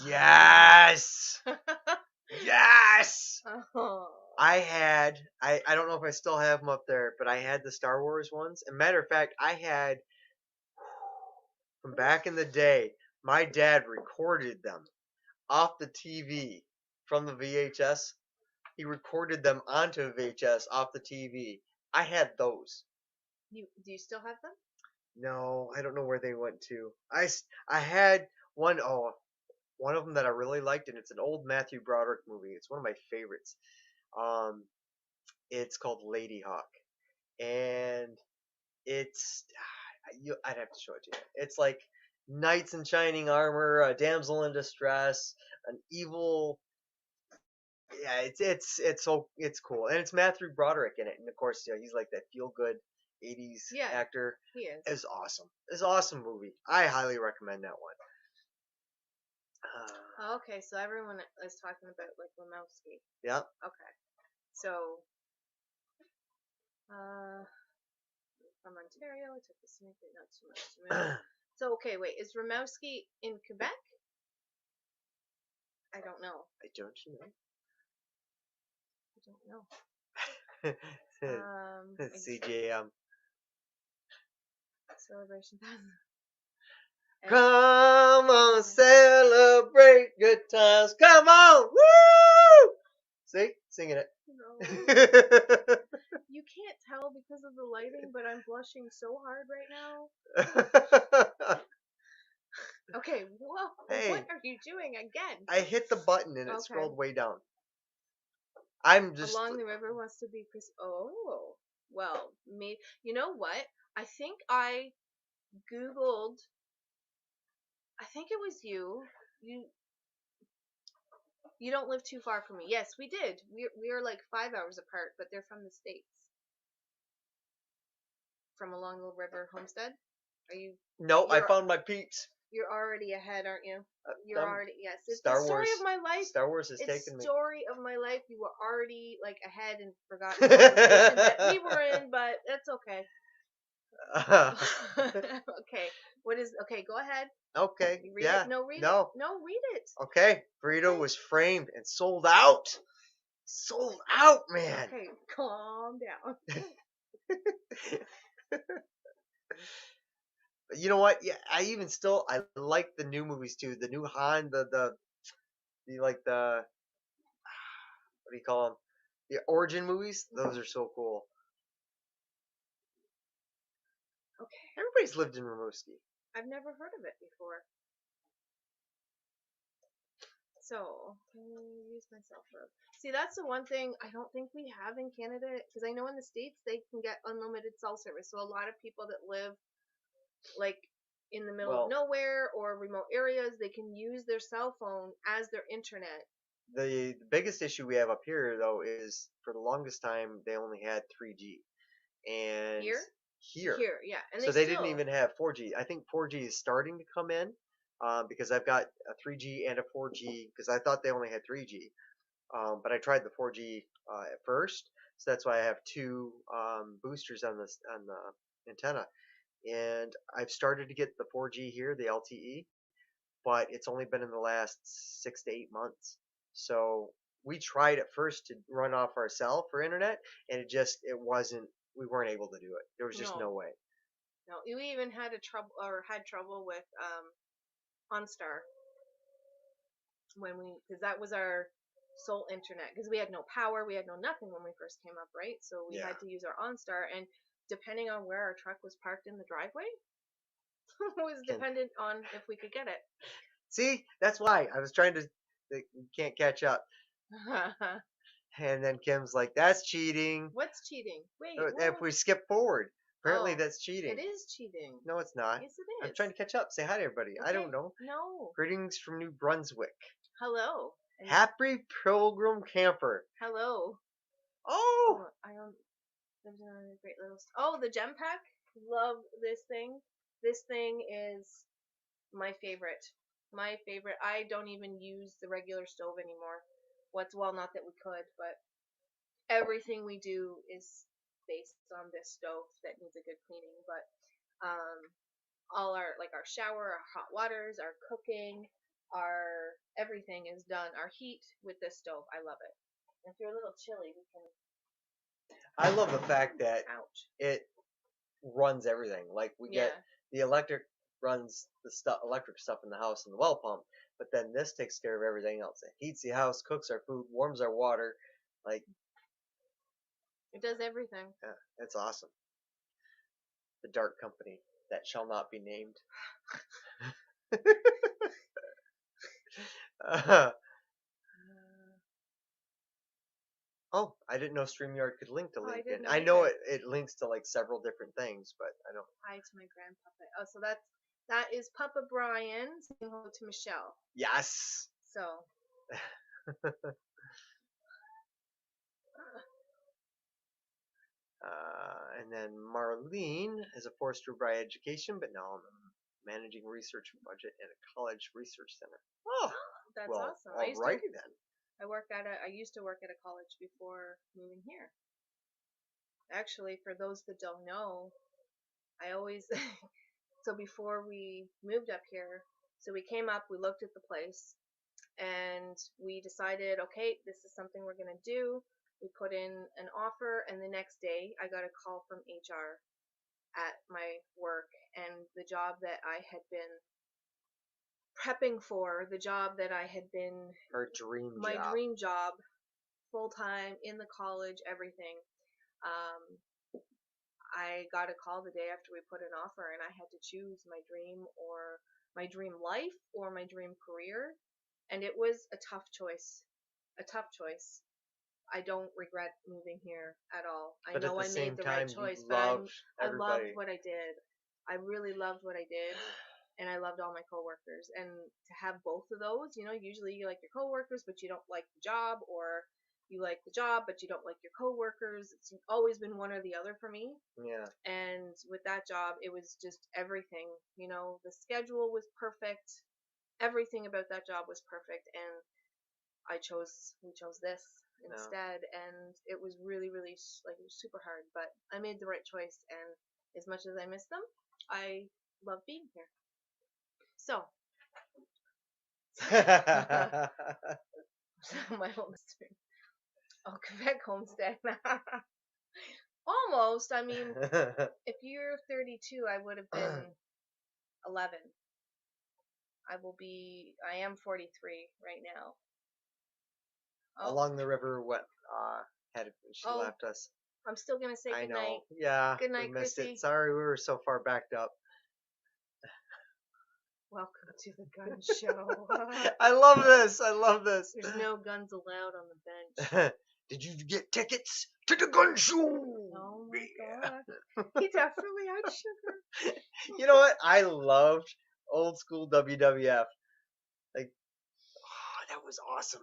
Yes. Yes. Oh. I don't know if I still have them up there, but I had the Star Wars ones. And matter of fact, I had from back in the day, my dad recorded them off the TV from the VHS. He recorded them onto VHS off the TV. I had those. Do you still have them? No, I don't know where they went to. I had one one of them that I really liked, and it's an old Matthew Broderick movie. It's one of my favorites. It's called Lady Hawk, and it's I'd have to show it to you. It's like knights in shining armor, a damsel in distress, an evil. Yeah, it's cool, and it's Matthew Broderick in it, and of course, he's like that feel good '80s actor. He is. It's awesome. It's an awesome movie. I highly recommend that one. Okay, so everyone is talking about like Lemowski. Yeah. Okay, so from Ontario, I took the snake, but not too much to move. So okay, wait, is Rimowski in Quebec? I don't know. I don't know. I don't know. CJM. Celebration. Come on, celebrate good times. Come on, woo! See, singing it. No. You can't tell because of the lighting, but I'm blushing so hard right now. Okay, whoa, what Hey, are you doing again? I hit the button and it Okay. scrolled way down. I'm just Along the river wants to be Chris. Oh, well, me. You know what? I think I Googled. I think it was you. You you don't live too far from me. Yes, we did. We are like 5 hours apart, but they're from the states, from along the river Homestead. Are you? no. I You're found my peeps. you're already ahead, aren't you? You're Um, already, yes. It's the Star story Wars. of my life. Star Wars has It's taken me. story of my life. You were already like ahead and forgotten the conversation that we were in, but that's okay. Okay. What is okay, go ahead. Okay. You read it? Yeah. No, read it. No. No, read it. Okay. Burrito Okay. was framed and sold out. Sold out, man. Okay, calm down. You know what? Yeah, I like the new movies too. The new Han, the like the what do you call them? The origin movies. Those are so cool. Okay. Everybody's lived in Rimouski. I've never heard of it before. So, can you use my cell phone? See, that's the one thing I don't think we have in Canada, because I know in the States they can get unlimited cell service. So a lot of people that live like in the middle of Well, nowhere or remote areas, they can use their cell phone as their internet. the biggest issue we have up here though is for the longest time they only had 3G and Here? here, Here, yeah. And so they they didn't still, even have 4G. I think 4G is starting to come in because I've got a 3G and a 4G because I thought they only had 3G, but I tried the 4G at first, so that's why I have two boosters on this on the antenna, and I've started to get the 4G here, the LTE, but it's only been in the last 6 to 8 months. So we tried at first to run off our cell for internet, and it wasn't. We weren't able to do it. There was just no no. way. No. We even had trouble with OnStar when we, because that was our sole internet, because we had no power, we had no nothing when we first came up, right? So we Yeah. had to use our OnStar, and depending on where our truck was parked in the driveway, was Can dependent on if we could get it. see? That's why I was trying to. You can't catch up. And then Kim's like, "That's cheating." What's cheating? Wait, If what? we skip forward, apparently Oh, that's it cheating. is cheating. No, it's not. Yes, it I'm is. trying to catch up. Say hi to everybody. I Okay, don't know. no. Greetings from New Brunswick. Hello. And Happy Pilgrim Camper. hello. Oh, Oh, I don't. There's another great little. Oh, the gem pack. Love this thing. This thing is my favorite. My favorite. I don't even use the regular stove anymore. Well, not that we could, but everything we do is based on this stove that needs a good cleaning. But all our, like, our shower, our hot waters, our cooking, our everything is done. Our heat with this stove. I love it. If you're a little chilly, we can. I love the fact that Ouch. it runs everything. Like we Yeah. get the electric runs the electric stuff in the house and the well pump, but then this takes care of everything else. It heats the house, cooks our food, warms our water. Like, It does everything. yeah, that's awesome. The dark company that shall not be named. Oh, I didn't know StreamYard could link to Oh, I LinkedIn. didn't I know either. it links to like several different things, but I don't. Hi to my grandpapa. Oh, so that is Papa Brian saying hello to Michelle. Yes. So And then Marlene is a forester by education, but now I'm managing research budget at a college research center. Oh, that's well, awesome. alrighty then. I used to work at a college before moving here. Actually, for those that don't know, I always so before we moved up here, so we came up, we looked at the place, and we decided, okay, this is something we're gonna do. We put in an offer, and the next day I got a call from HR at my work, and the job that I had been prepping for, the job that I had been, Her dream my job. dream job, full time in the college, everything. Um, I got a call the day after we put an offer, and I had to choose my dream or my dream life or my dream career, and it was a tough choice. A tough choice. I don't regret moving here at all. I But at know the I made same the right time, you choice, but loved I loved everybody. what I did. I really loved what I did, and I loved all my coworkers. And to have both of those, usually you like your coworkers, but you don't like the job, or you like the job, but you don't like your coworkers. It's always been one or the other for me. Yeah. And with that job, it was just everything. The schedule was perfect. Everything about that job was perfect, and we chose this No. instead, and it was really, really like, it was super hard, but I made the right choice, and as much as I miss them, I love being here. So, my oldest dream. Oh, Quebec homestead. Almost. I mean, if you're 32, I would have been 11. I am 43 right now. Oh, Along the river, what had she oh, left us? I'm still gonna say I good night. know. Yeah, Good we night, missed it. Chrissy. Sorry, we were so far backed up. Welcome to the gun show. I love this. I love this. There's no guns allowed on the bench. Did you get tickets to the gun show? Oh my god. He definitely had sugar. You know what? I loved old school WWF. Like, oh, that was awesome.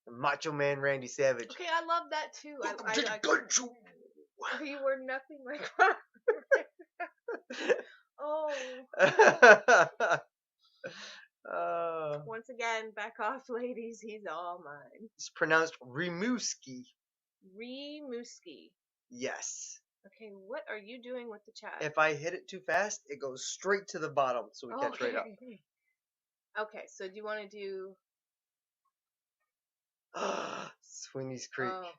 The Macho Man Randy Savage. Okay, I love that too. Welcome I to the gun show. You were nothing like that. Oh. Once again, back off, ladies. He's all mine. It's pronounced Rimouski. Rimouski. Yes. Okay, what are you doing with the chat? If I hit it too fast, it goes straight to the bottom, so we catch right up. Okay, so do you want to do... Sweeney's Creek. Oh.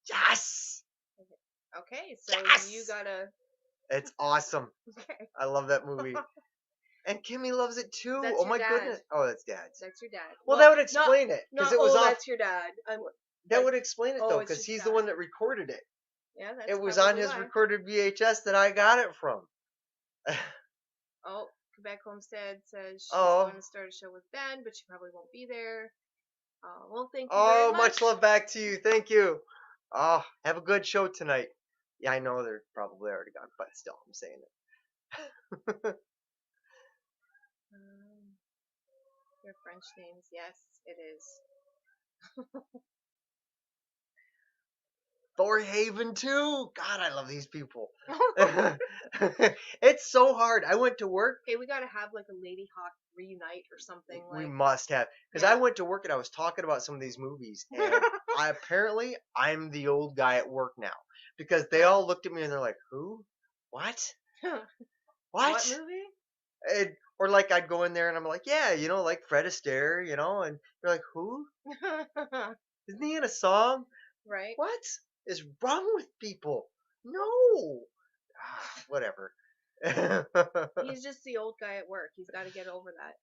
Yes! Okay, so yes! you gotta... It's awesome. Okay. I love that movie. And Kimmy loves it too. That's oh your my dad. goodness. Oh, that's Dad's. That's your dad. Well, that would explain it. Because it was off. That's your dad. That would explain it, though, it's because just he's dad. the one that recorded it. Yeah, that's It was on his why. recorded VHS that I got it from. Oh, Quebec Homestead says she's Oh. going to start a show with Ben, but she probably won't be there. Well, thank you Oh, very much. much love back to you. Thank you. Oh, have a good show tonight. Yeah, I know they're probably already gone, but still, I'm saying it. Your French names, yes, it is. Thorhaven too. God, I love these people. It's so hard. I went to work. Okay, we gotta have like a Lady Hawk reunite or something. We like. must have, because Yeah. I went to work and I was talking about some of these movies, and apparently I'm the old guy at work now, because they all looked at me and they're like, "Who? What? What movie? And, or like I'd go in there and I'm like, "Yeah, like Fred Astaire, and they're like, "Who? Isn't he in a song? Right. What is wrong with people? No, whatever." He's just the old guy at work. He's got to get over that.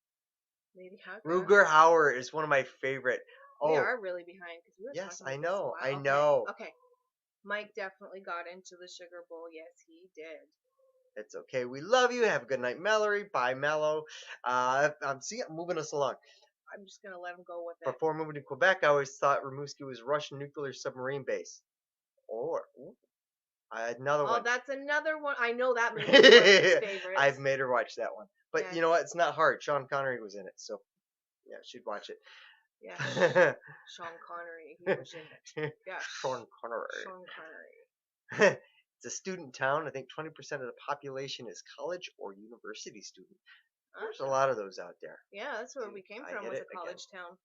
Lady Hawk. Ruger Hauer is one of my favorite. We Oh, are really behind because we were yes, talking I about this a know, while. I Okay. know. Okay. Mike definitely got into the sugar bowl. Yes, he did. It's okay. We love you. Have a good night, Mallory. Bye, Mello. I'm moving us along. I'm just gonna let him go with it. Before moving to Quebec, I always thought Rimouski was a Russian nuclear submarine base. Or another one. Oh, that's another one. I know that movie was one of his favorites. I've made her watch that one. But Yes. you know what? It's not hard. Sean Connery was in it, so yeah, she'd watch it. Yeah. Sean Connery. He was in it. Yeah. Sean Connery. Sean Connery. It's a student town. I think 20% of the population is college or university student. There's a lot of those out there. Yeah, that's where we came I from, hit was it a college town.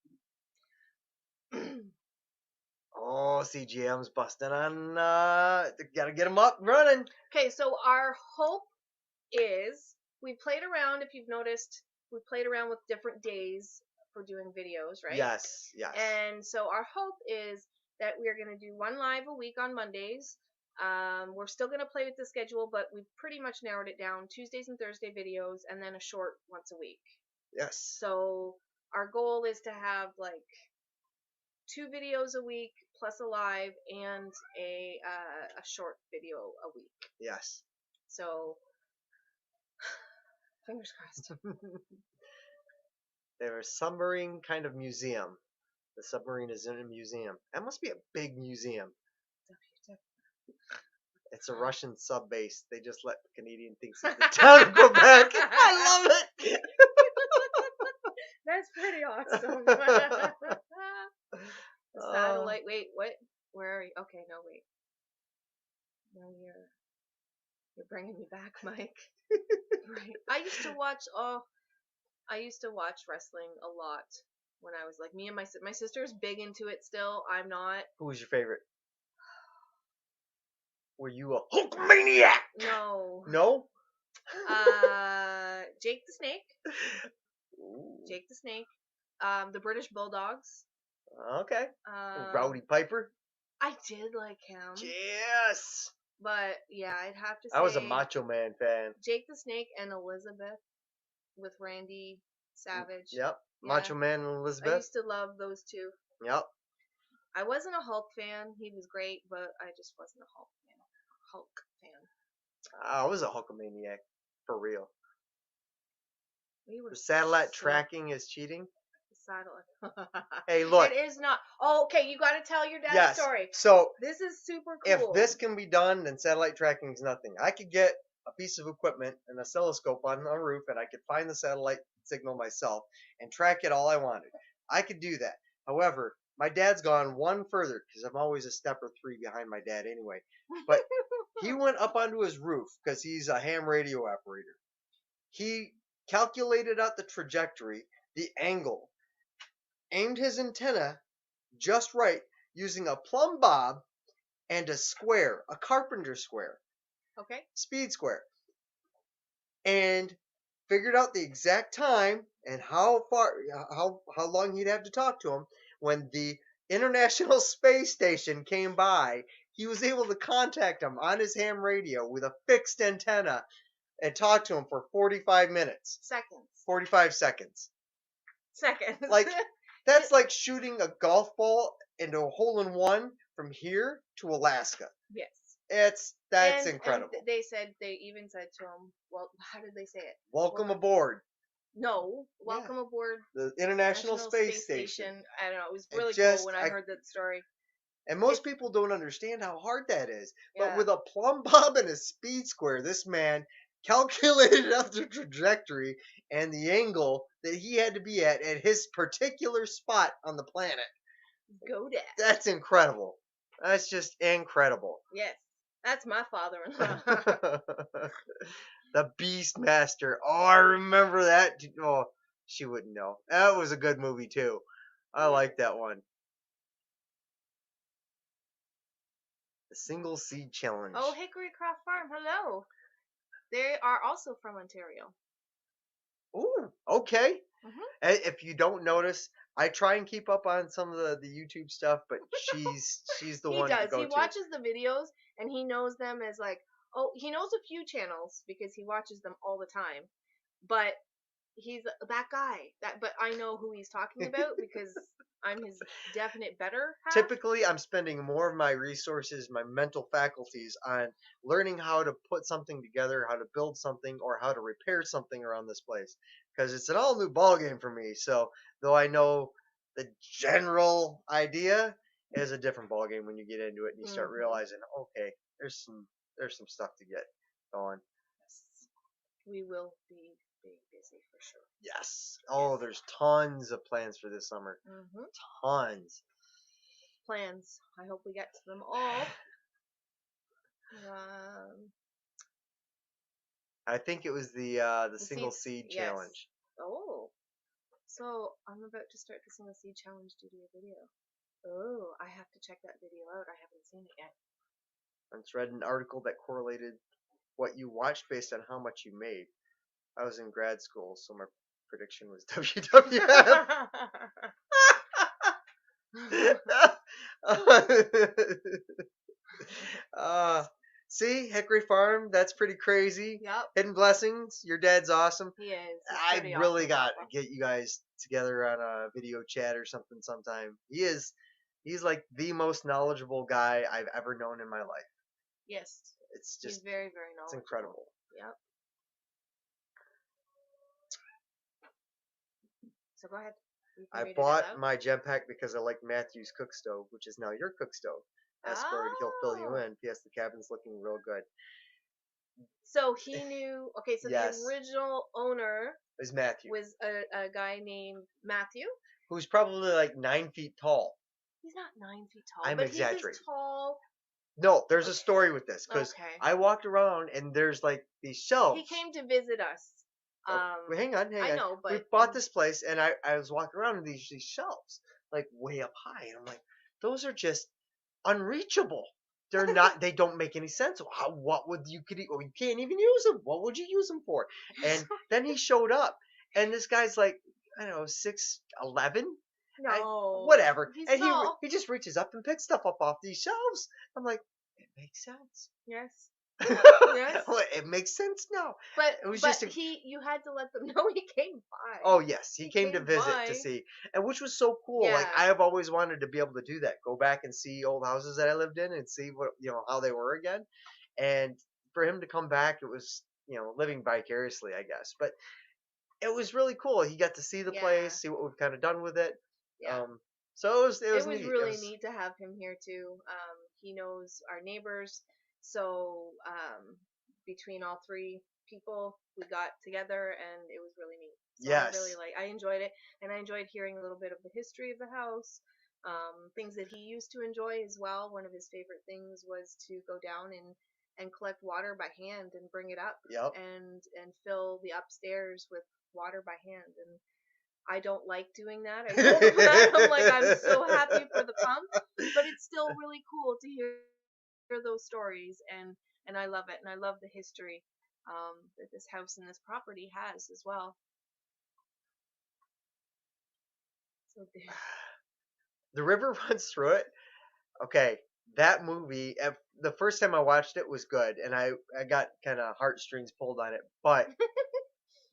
Oh, CGM's busting on. Gotta get them up and running. Okay, so our hope is, we played around, if you've noticed, we played around with different days for doing videos, right? Yes, yes. And so our hope is that we're going to do one live a week on Mondays. We're still going to play with the schedule, but we've pretty much narrowed it down. Tuesdays and Thursday videos, and then a short once a week. Yes. So our goal is to have like 2 videos a week plus a live and a short video a week. Yes. So Fingers crossed. They have a submarine kind of museum. The submarine is in a museum. That must be a big museum. It's a Russian sub base. They just let the Canadian think it's the town of Quebec. I love it. That's pretty awesome. The satellite. Wait, what? Where are you? Okay, no, wait. No, you're bringing me back, Mike. Right. I used to watch. Oh, I used to watch wrestling a lot when I was like me and my sister's big into it still. I'm not. Who was your favorite? Were you a Hulkamaniac? No. No? Jake the Snake. Ooh. Jake the Snake. The British Bulldogs. Okay. Rowdy Piper? I did like him. Yes. But yeah, I'd have to say I was a Macho Man fan. Jake the Snake and Elizabeth with Randy Savage. Yep. Yeah. Macho Man and Elizabeth. I used to love those two. Yep. I wasn't a Hulk fan. He was great, but I just wasn't a Hulk fan. I was a Hulkamaniac. For real. We were Satellite tracking is cheating? Satellite. Hey, look. It is not. Oh, okay, you got to tell your dad's story. So, this is super cool. If this can be done, then satellite tracking is nothing. I could get a piece of equipment, an oscilloscope on a roof, and I could find the satellite signal myself and track it all I wanted. I could do that. However, my dad's gone one further because I'm always a step or three behind my dad anyway. But he went up onto his roof because he's a ham radio operator. He calculated out the trajectory, the angle, aimed his antenna just right using a plumb bob and a square, a carpenter square. Okay. Speed square. And figured out the exact time and how long he'd have to talk to him when the International Space Station came by. He was able to contact him on his ham radio with a fixed antenna and talk to him for 45 minutes. Seconds. 45 seconds. Seconds. Like, that's like shooting a golf ball into a hole in one from here to Alaska. Yes. That's incredible. And they even said to him, well, how did they say it? Welcome aboard. No, welcome aboard the International Space Station. I don't know. It was really cool when I heard that story. And most people don't understand how hard that is. Yeah. But with a plumb bob and a speed square, this man calculated out the trajectory and the angle that he had to be at his particular spot on the planet. Go Dad. That's incredible. That's just incredible. Yes. That's my father-in-law. The Beastmaster. Oh, I remember that. Oh, she wouldn't know. That was a good movie, too. I like that one. The Single Seed Challenge. Oh, Hickory Croft Farm. Hello. They are also from Ontario. Ooh, okay. Mm-hmm. If you don't notice, I try and keep up on some of the YouTube stuff, but she's the one to go to. He watches the videos, and he knows them as like, oh, he knows a few channels because he watches them all the time. But he's that guy. But I know who he's talking about because I'm his definite better half. Typically, I'm spending more of my resources, my mental faculties on learning how to put something together, how to build something, or how to repair something around this place. Because it's an all new ballgame for me. So, though I know the general idea, it is a different ballgame when you get into it and you start realizing, okay, there's some stuff to get going. Yes. We will be busy for sure. Yes. Oh, there's tons of plans for this summer. Mm-hmm. Tons. Plans. I hope we get to them all. I think it was the single seed challenge. Oh. So I'm about to start the single seed challenge to do a video. Oh, I have to check that video out. I haven't seen it yet. I just read an article that correlated what you watched based on how much you made. I was in grad school, so my prediction was WWF. See, Hickory Farm, that's pretty crazy. Yep. Hidden Blessings, your dad's awesome. He is. I really got to get you guys together on a video chat or something sometime. He's like the most knowledgeable guy I've ever known in my life. Yes. It's just he's very, very knowledgeable. It's incredible. Yep. So go ahead. You can I read it out bought loud. my Genpack because I like Matthew's cook stove, which is now your cook stove. Escort, he'll fill you Oh. in. P.S. The cabin's looking real good. So he knew. Okay, so the Yes, original owner it's Matthew, was a guy named Matthew. who's probably like 9 feet tall. He's not 9 feet tall, I'm but he's as exaggerating. tall. No, there's a Okay. story with this because Okay. I walked around and there's like these He shelves. came to visit us. Oh, wait, hang on, hang I on. know, We but bought this place and I was walking around and these shelves, like way up high. And I'm like, those are just unreachable. They're not. They don't make any sense. How? What would you could? Well, you can't even use them. What would you use them for? And then he showed up, and this guy's like, I don't know, 6'11", and no, whatever. he's And tall. he just reaches up and picks stuff up off these shelves. I'm like, it makes sense. Yes. Yes. Well, it makes sense now. But It was but just a, you had to let them know he came by. oh yes, he He came to came visit to by. see, and which was so cool. Like Yeah. I have always wanted to be able to do that. Go back and see old houses that I lived in and see what how they were again. And for him to come back, it was living vicariously, I guess. But it was really cool. He got to see the Yeah. place, see what we've kind of done with it. Yeah. Um, so it It was was neat. It really was neat to have him here too. He knows our neighbors, so between all three people, we got together, and it was really neat. So yes, I enjoyed it, and I enjoyed hearing a little bit of the history of the house, things that he used to enjoy as well. One of his favorite things was to go down and collect water by hand and bring it up yep. and fill the upstairs with water by hand. And I don't like doing that. I told him that. I'm like, I'm so happy for the pump, but it's still really cool to hear those stories, and I love it, and I love the history that this house and this property has as well. So The river runs through it. Okay, that movie. The first time I watched it was good, and I got kind of heartstrings pulled on it. But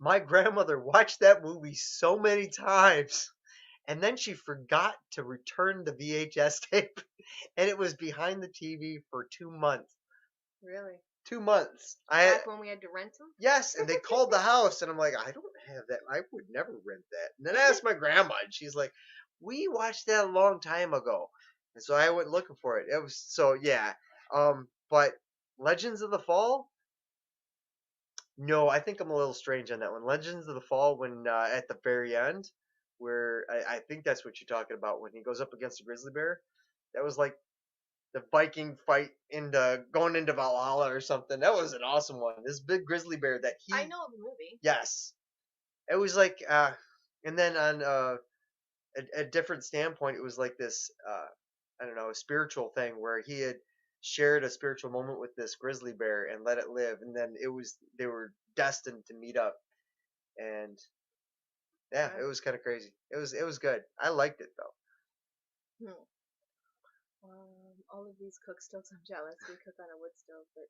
my grandmother watched that movie so many times, and then she forgot to return the VHS tape, and it was behind the TV for 2 months. really, 2 months. back when we had to rent them. Yes, and they called the house, and I'm like, I don't have that. I would never rent that. And then I asked my grandma, and she's like, we watched that a long time ago, and so I went looking for it. It was so yeah. But Legends of the Fall. No, I think I'm a little strange on that one. Legends of the Fall, when at the very end, where I think that's what you're talking about, when he goes up against a grizzly bear. That was like the Viking fight into going into Valhalla or something. That was an awesome one. This big grizzly bear that I he, know the movie. yes, it was like, and then on a different standpoint, it was like this, I don't know, a spiritual thing where he had shared a spiritual moment with this grizzly bear and let it live, and then they were destined to meet up, and yeah, Okay. it was kind of crazy. It was good. I liked it though. Hmm. All of these cook stoves, I'm jealous. We cook on a wood stove, but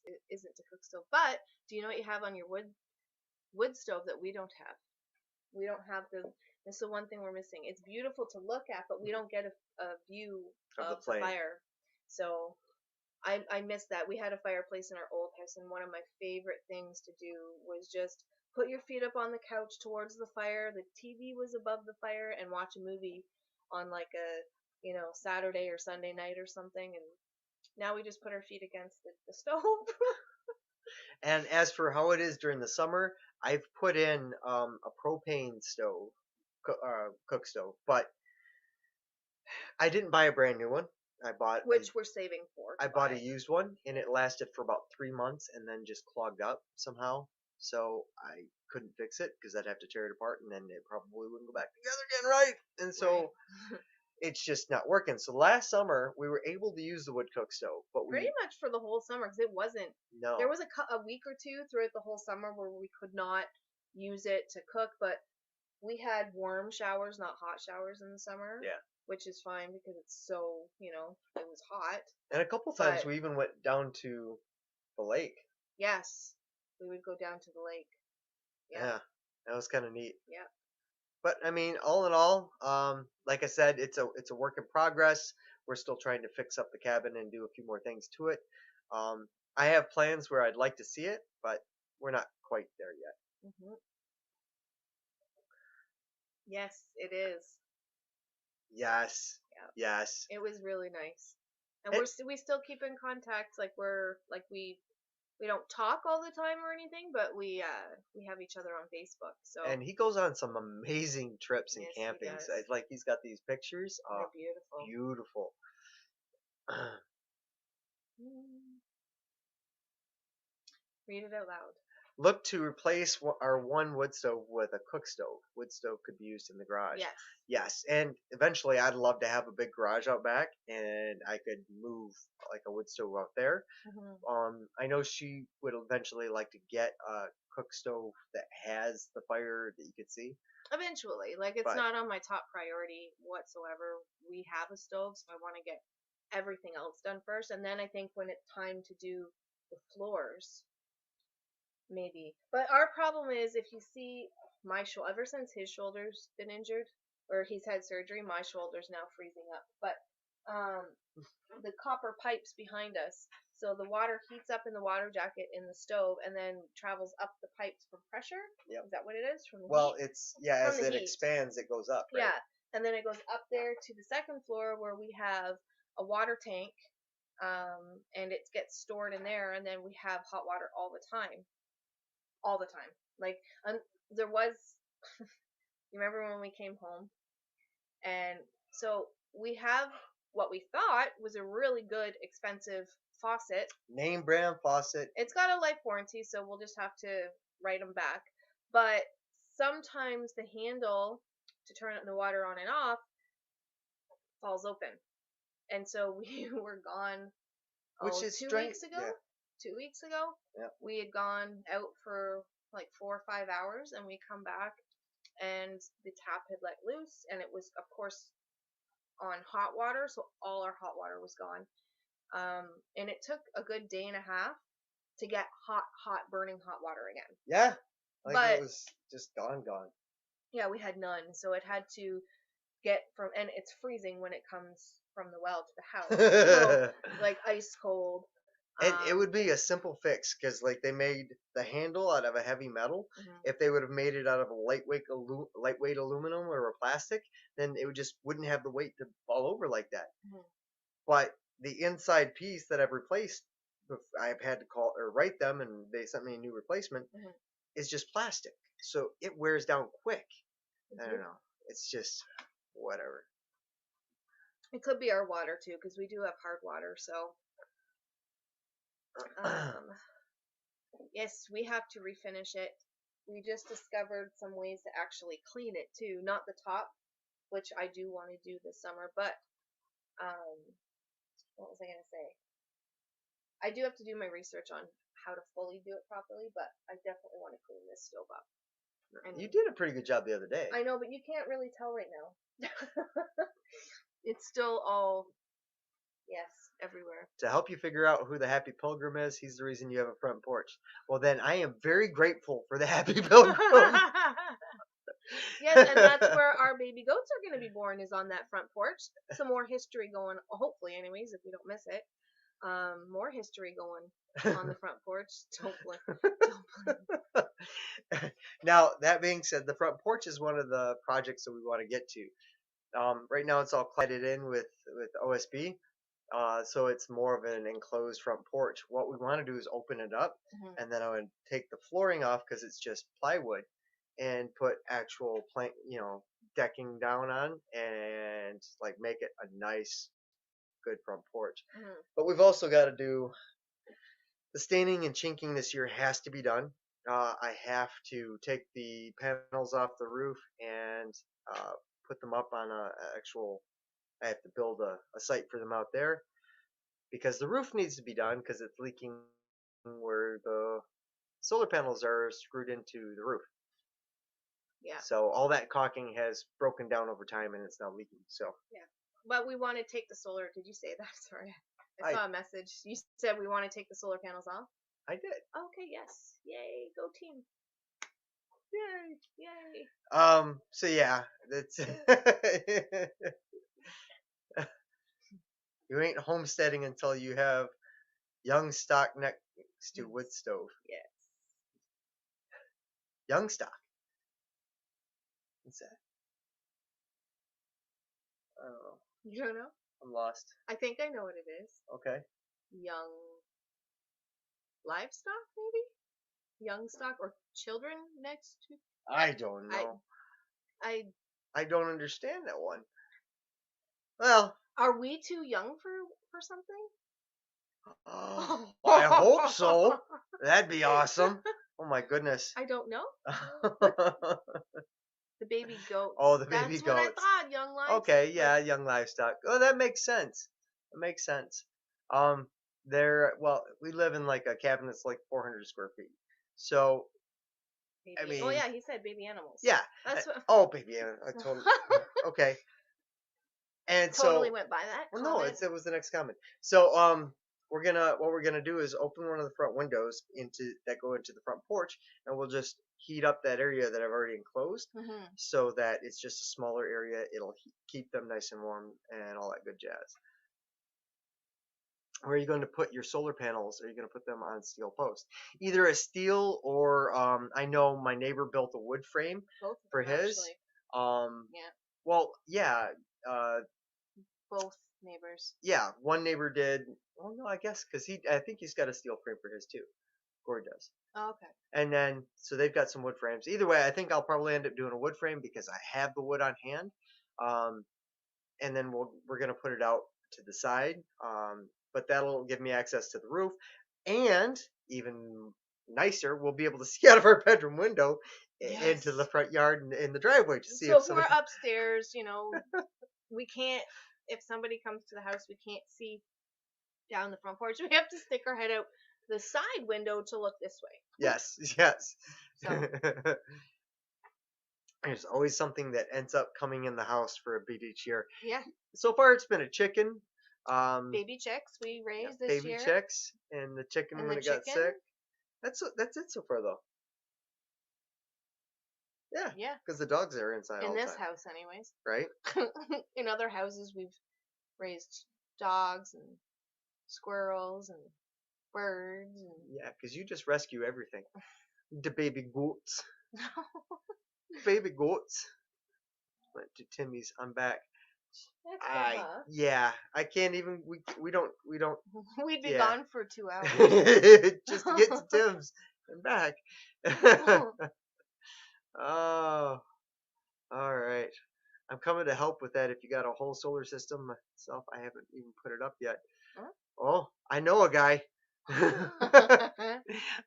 it isn't a cook stove. But do you know what you have on your wood stove that we don't have? We don't have the. That's the one thing we're missing. It's beautiful to look at, but we don't get a view Of the of the flame. fire. So I miss that. We had a fireplace in our old house, and one of my favorite things to do was just put your feet up on the couch towards the fire. The TV was above the fire, and watch a movie on like a Saturday or Sunday night or something. And now we just put our feet against the stove. And as for how it is during the summer, I've put in a propane stove, cook stove, but I didn't buy a brand new one. I bought a Which we're saving for I to bought a buy. used one, and it lasted for about 3 months, and then just clogged up somehow. So I couldn't fix it because I'd have to tear it apart, and then it probably wouldn't go back together again, right? And Right. so it's just not working. So last summer we were able to use the wood cook stove, but Pretty we much for the whole summer because it wasn't. There no, was a week or two throughout the whole summer where we could not use it to cook, but we had warm showers, not hot showers in the summer, yeah. which is fine because it's so, it was hot. And a couple times But we even went down to the lake. yes, we would go down to the lake. Yeah, Yeah, that was kind of neat. yeah. But I mean, all in all, like I said, it's a work in progress. We're still trying to fix up the cabin and do a few more things to it. I have plans where I'd like to see it, but we're not quite there yet. Hmm. Yes, it is. Yes, Yeah, yes. it was really nice. And And, we still keep in contact. Like we don't talk all the time or anything, but we have each other on Facebook. So and he goes on some amazing trips and yes, he campings. does. Like he's got these pictures. They're beautiful. Beautiful. Mm. Read it out loud. Look to replace our one wood stove with a cook stove. Wood stove could be used in the garage. Yes. Yes, and eventually I'd love to have a big garage out back, and I could move like a wood stove out there. Hmm. I know she would eventually like to get a cook stove that has the fire that you could see, Eventually, like it's but not on my top priority whatsoever. We have a stove, so I want to get everything else done first, and then I think when it's time to do the floors, maybe. But our problem is if you see my shoulder, ever since his shoulder's been injured or he's had surgery, my shoulder's now freezing up. But um, the copper pipes behind us, so the water heats up in the water jacket in the stove and then travels up the pipes from pressure. yep. Is that what it is? From the Well, heat? it's yeah, From as the it heat. expands, it goes up, right? Yeah. And then it goes up there to the second floor where we have a water tank, and it gets stored in there, and then we have hot water all the time, all the time. Like, there was, you remember when we came home? And so we have what we thought was a really good, expensive faucet. Name brand faucet. It's got a life warranty, so we'll just have to write them back. But sometimes the handle to turn the water on and off falls open. And so we were gone, Which is 2 weeks strange. ago. Yeah. 2 weeks ago, Yeah. we had gone out for like 4 or 5 hours, and we come back, and the tap had let loose, and it was, of course, on hot water, so all our hot water was gone. And it took a good day and a half to get hot, burning hot water again. Yeah. Like But it was just gone. yeah, we had none, so it had to get from, and it's freezing when it comes from the well to the house, so like ice cold. And it would be a simple fix because, like, they made the handle out of a heavy metal. Mhm. If they would have made it out of a lightweight aluminum or a plastic, then it would just wouldn't have the weight to fall over like that. Mhm. But the inside piece that I've replaced, I've had to call or write them, and they sent me a new replacement. Mhm. Is just plastic, so it wears down quick. I don't Mhm. know. It's just whatever. It could be our water too, because we do have hard water. So, um, yes, we have to refinish it. We just discovered some ways to actually clean it too, not the top, which I do want to do this summer. But um, what was I gonna say? I do have to do my research on how to fully do it properly, but I definitely want to clean this stove up. And You did a pretty good job the other day. I know, but you can't really tell right now. It's still all, yes, everywhere. To help you figure out who the Happy Pilgrim is, he's the reason you have a front porch. Well, then I am very grateful for the Happy Pilgrim. Yes, and that's where our baby goats are going to be born, is on that front porch. Some more history going, hopefully, anyways, if we don't miss it. More history going on the front porch. Don't blame. Now, that being said, the front porch is one of the projects that we want to get to. Right now, it's all cladded in with OSB, so it's more of an enclosed front porch. What we want to do is open it up, Mhm. and then I would take the flooring off because it's just plywood, and put actual plank, decking down on, and like make it a nice, good front porch. Mhm. But we've also got to do the staining and chinking this year has to be done. I have to take the panels off the roof and uh, put them up on a actual. I have to build a site for them out there because the roof needs to be done because it's leaking where the solar panels are screwed into the roof. Yeah. So all that caulking has broken down over time and it's now leaking. So Yeah. But we want to take the solar. Did you say that? Sorry. I I saw a message. You said we want to take the solar panels off? I did. Okay, yes. Yay. Go team. Yay. Yay. So yeah, that's you ain't homesteading until you have young stock next to wood stove. Yes. Young stock. What's that? don't know. You don't know? I'm lost. I think I know what it is. Okay. Young livestock, maybe? Young stock or children next to. I don't I know. I I don't understand that one. Well, Are we too young for something? I hope so. That'd be awesome. Oh my goodness. I don't know. The baby goats. Oh, the baby That's what I goats. thought. Young livestock. Okay, yeah, young livestock. Oh, that makes sense. That makes sense. Um, well, we live in like a cabin that's like 400 square feet. So, I Oh mean, yeah, he said baby animals. yeah. That's what. Oh, baby, I totally. Okay. And Totally so, went by that well, no, comment. it was the next comment. So, what we're gonna do is open one of the front windows that go into the front porch, and we'll just heat up that area that I've already enclosed, Mm-hmm. so that it's just a smaller area. It'll keep them nice and warm and all that good jazz. Where are you going to put your solar panels? Are you going to put them on steel posts? Either a steel or I know my neighbor built a wood frame Both of for them his. actually. Yeah. Well, yeah. Uh, Both neighbors. Yeah, one neighbor did. Well, no, I guess because I think he's got a steel frame for his too. Corey does. Oh, okay. And then, so they've got some wood frames. Either way, I think I'll probably end up doing a wood frame because I have the wood on hand. And then we're gonna put it out to the side. But that'll give me access to the roof, and even nicer, we'll be able to see out of our bedroom window into the front yard and in the driveway to see So if if we're somebody. upstairs, we can't. If somebody comes to the house, we can't see down the front porch. We have to stick our head out the side window to look this way. Yes, yes. So. There's always something that ends up coming in the house for a beat each year. Yeah. So far, it's been a chicken. Baby chicks we raised this baby year. chicks and the chicken And when the it got chicken. sick. That's it so far though. Yeah. Yeah. Because the dogs are inside all In the this time. house, anyways. Right. In other houses, we've raised dogs and squirrels and birds and. Yeah, because you just rescue everything. The baby goats. Baby goats. Went to Timmy's. I'm back. That's good, huh? Yeah. I can't even. We don't. We'd be Yeah. gone for 2 hours. Just to get to Tim's and back. Oh, all right. I'm coming to help with that. If you got a whole solar system myself, I haven't even put it up yet. Huh? Oh, I know a guy.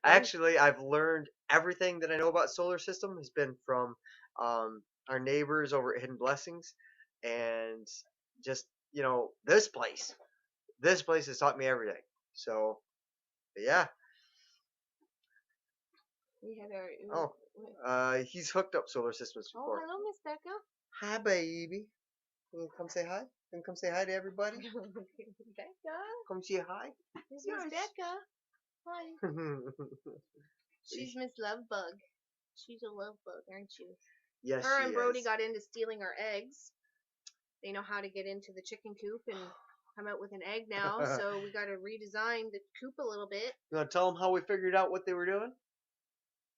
Actually, I've learned everything that I know about solar system has been from our neighbors over at Hidden Blessings, and just this place. This place has taught me everything. So, yeah. We had our. He's hooked up solar systems Oh, before. hello, Miss Becca. Hi, baby. Can you come say hi? Can you come say hi to everybody? Becca. Come say hi. Here's Yes. Miss Becca. Hi. She's Miss Lovebug. She's a love bug, aren't you? Yes, Her she and Brody is. got into stealing our eggs. They know how to get into the chicken coop and come out with an egg now, so we got to redesign the coop a little bit. You want to tell them how we figured out what they were doing?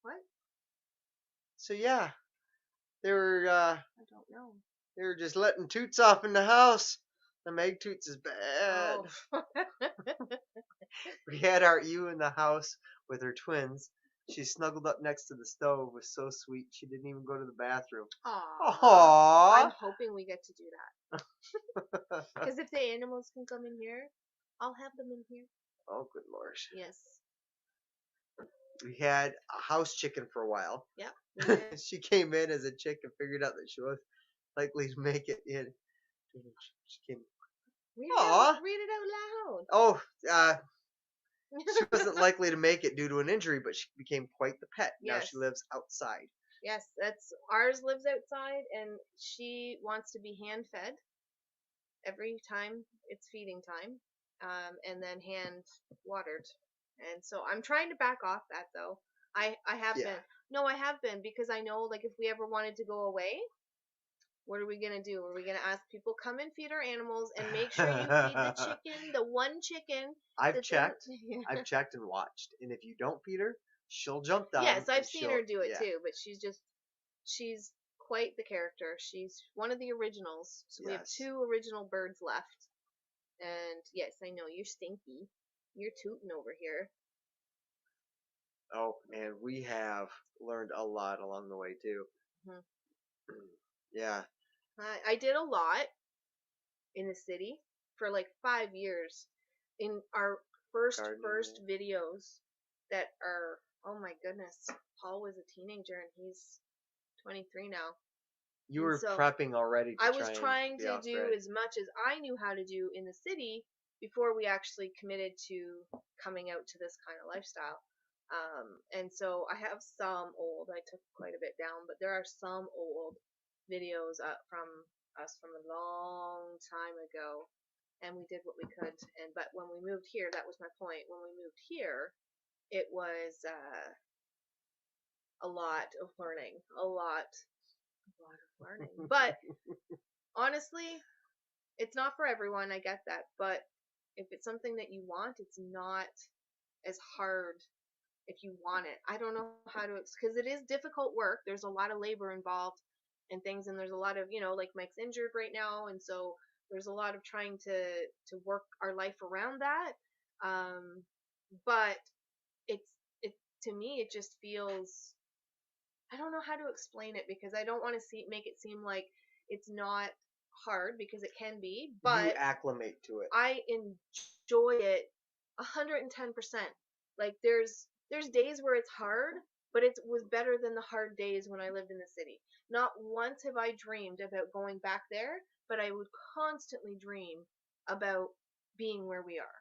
What? So yeah, they were. I don't know. They were just letting toots off in the house. Them egg toots is bad. Oh. We had our Ewe in the house with her twins. She snuggled up next to the stove. It was so sweet. She didn't even go to the bathroom. Aww. I'm hoping we get to do that. Because if the animals can come in here, I'll have them in here. Oh, good lord. Yes. We had a house chicken for a while. Yep. She came in as a chick and figured out that she was likely to make it in. She came. Read it out loud. Oh, she wasn't likely to make it due to an injury, but she became quite the pet. Now she lives outside. Yes, that's ours lives outside, and she wants to be hand fed every time it's feeding time, and then hand watered. And so I'm trying to back off that though. I have been. No, I have been because I know like if we ever wanted to go away, what are we gonna do? Are we gonna ask people come and feed our animals and make sure you feed the chicken, the one chicken? I've checked. I've checked and watched, and if you don't feed her, she'll jump down. Yes, I've seen her do it too, but she's quite the character. She's one of the originals. So we have Yes. 2 original birds left. And yes, I know you're stinky. You're tooting over here. Oh, and we have learned a lot along the way too. Mhm. Yeah. I did a lot in the city for like 5 years. In our first Gardening. videos that are, oh my goodness, Paul was a teenager and he's 23 now. You And were so prepping already to I was try and trying be to off do grid. as much as I knew how to do in the city before we actually committed to coming out to this kind of lifestyle. And so I have some old, I took quite a bit down, but there are some old videos up from us from a long time ago. And we did what we could. And but when we moved here, that was my point. When we moved here, it was a lot of learning, a lot of learning. But honestly, it's not for everyone. I get that, but if it's something that you want, it's not as hard if you want it. I don't know how to, because it is difficult work. There's a lot of labor involved and things, and there's a lot of, like Mike's injured right now, and so there's a lot of trying to work our life around that. But it's it to me, it just feels, I don't know how to explain it because I don't want to make it seem like it's not hard because it can be, You but acclimate to it. I enjoy it 110%. Like there's days where it's hard, but it was better than the hard days when I lived in the city. Not once have I dreamed about going back there, but I would constantly dream about being where we are.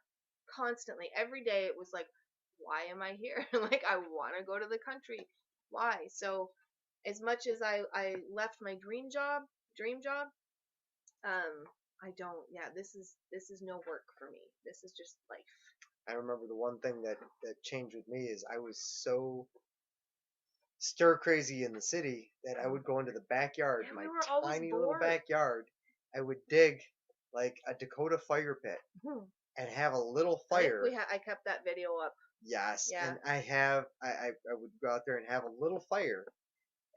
Constantly. Every day it was like, why am I here? Like I want to go to the country. Why? So as much as I left my dream job, um, I don't. Yeah, this is no work for me. This is just life. I remember the one thing that changed with me is I was so stir crazy in the city that I would go into the backyard, Yeah, my we were always tiny little bored. backyard. I would dig like a Dakota fire pit Hmm. and have a little I think fire. I kept that video up. Yes, Yeah. and I would go out there and have a little fire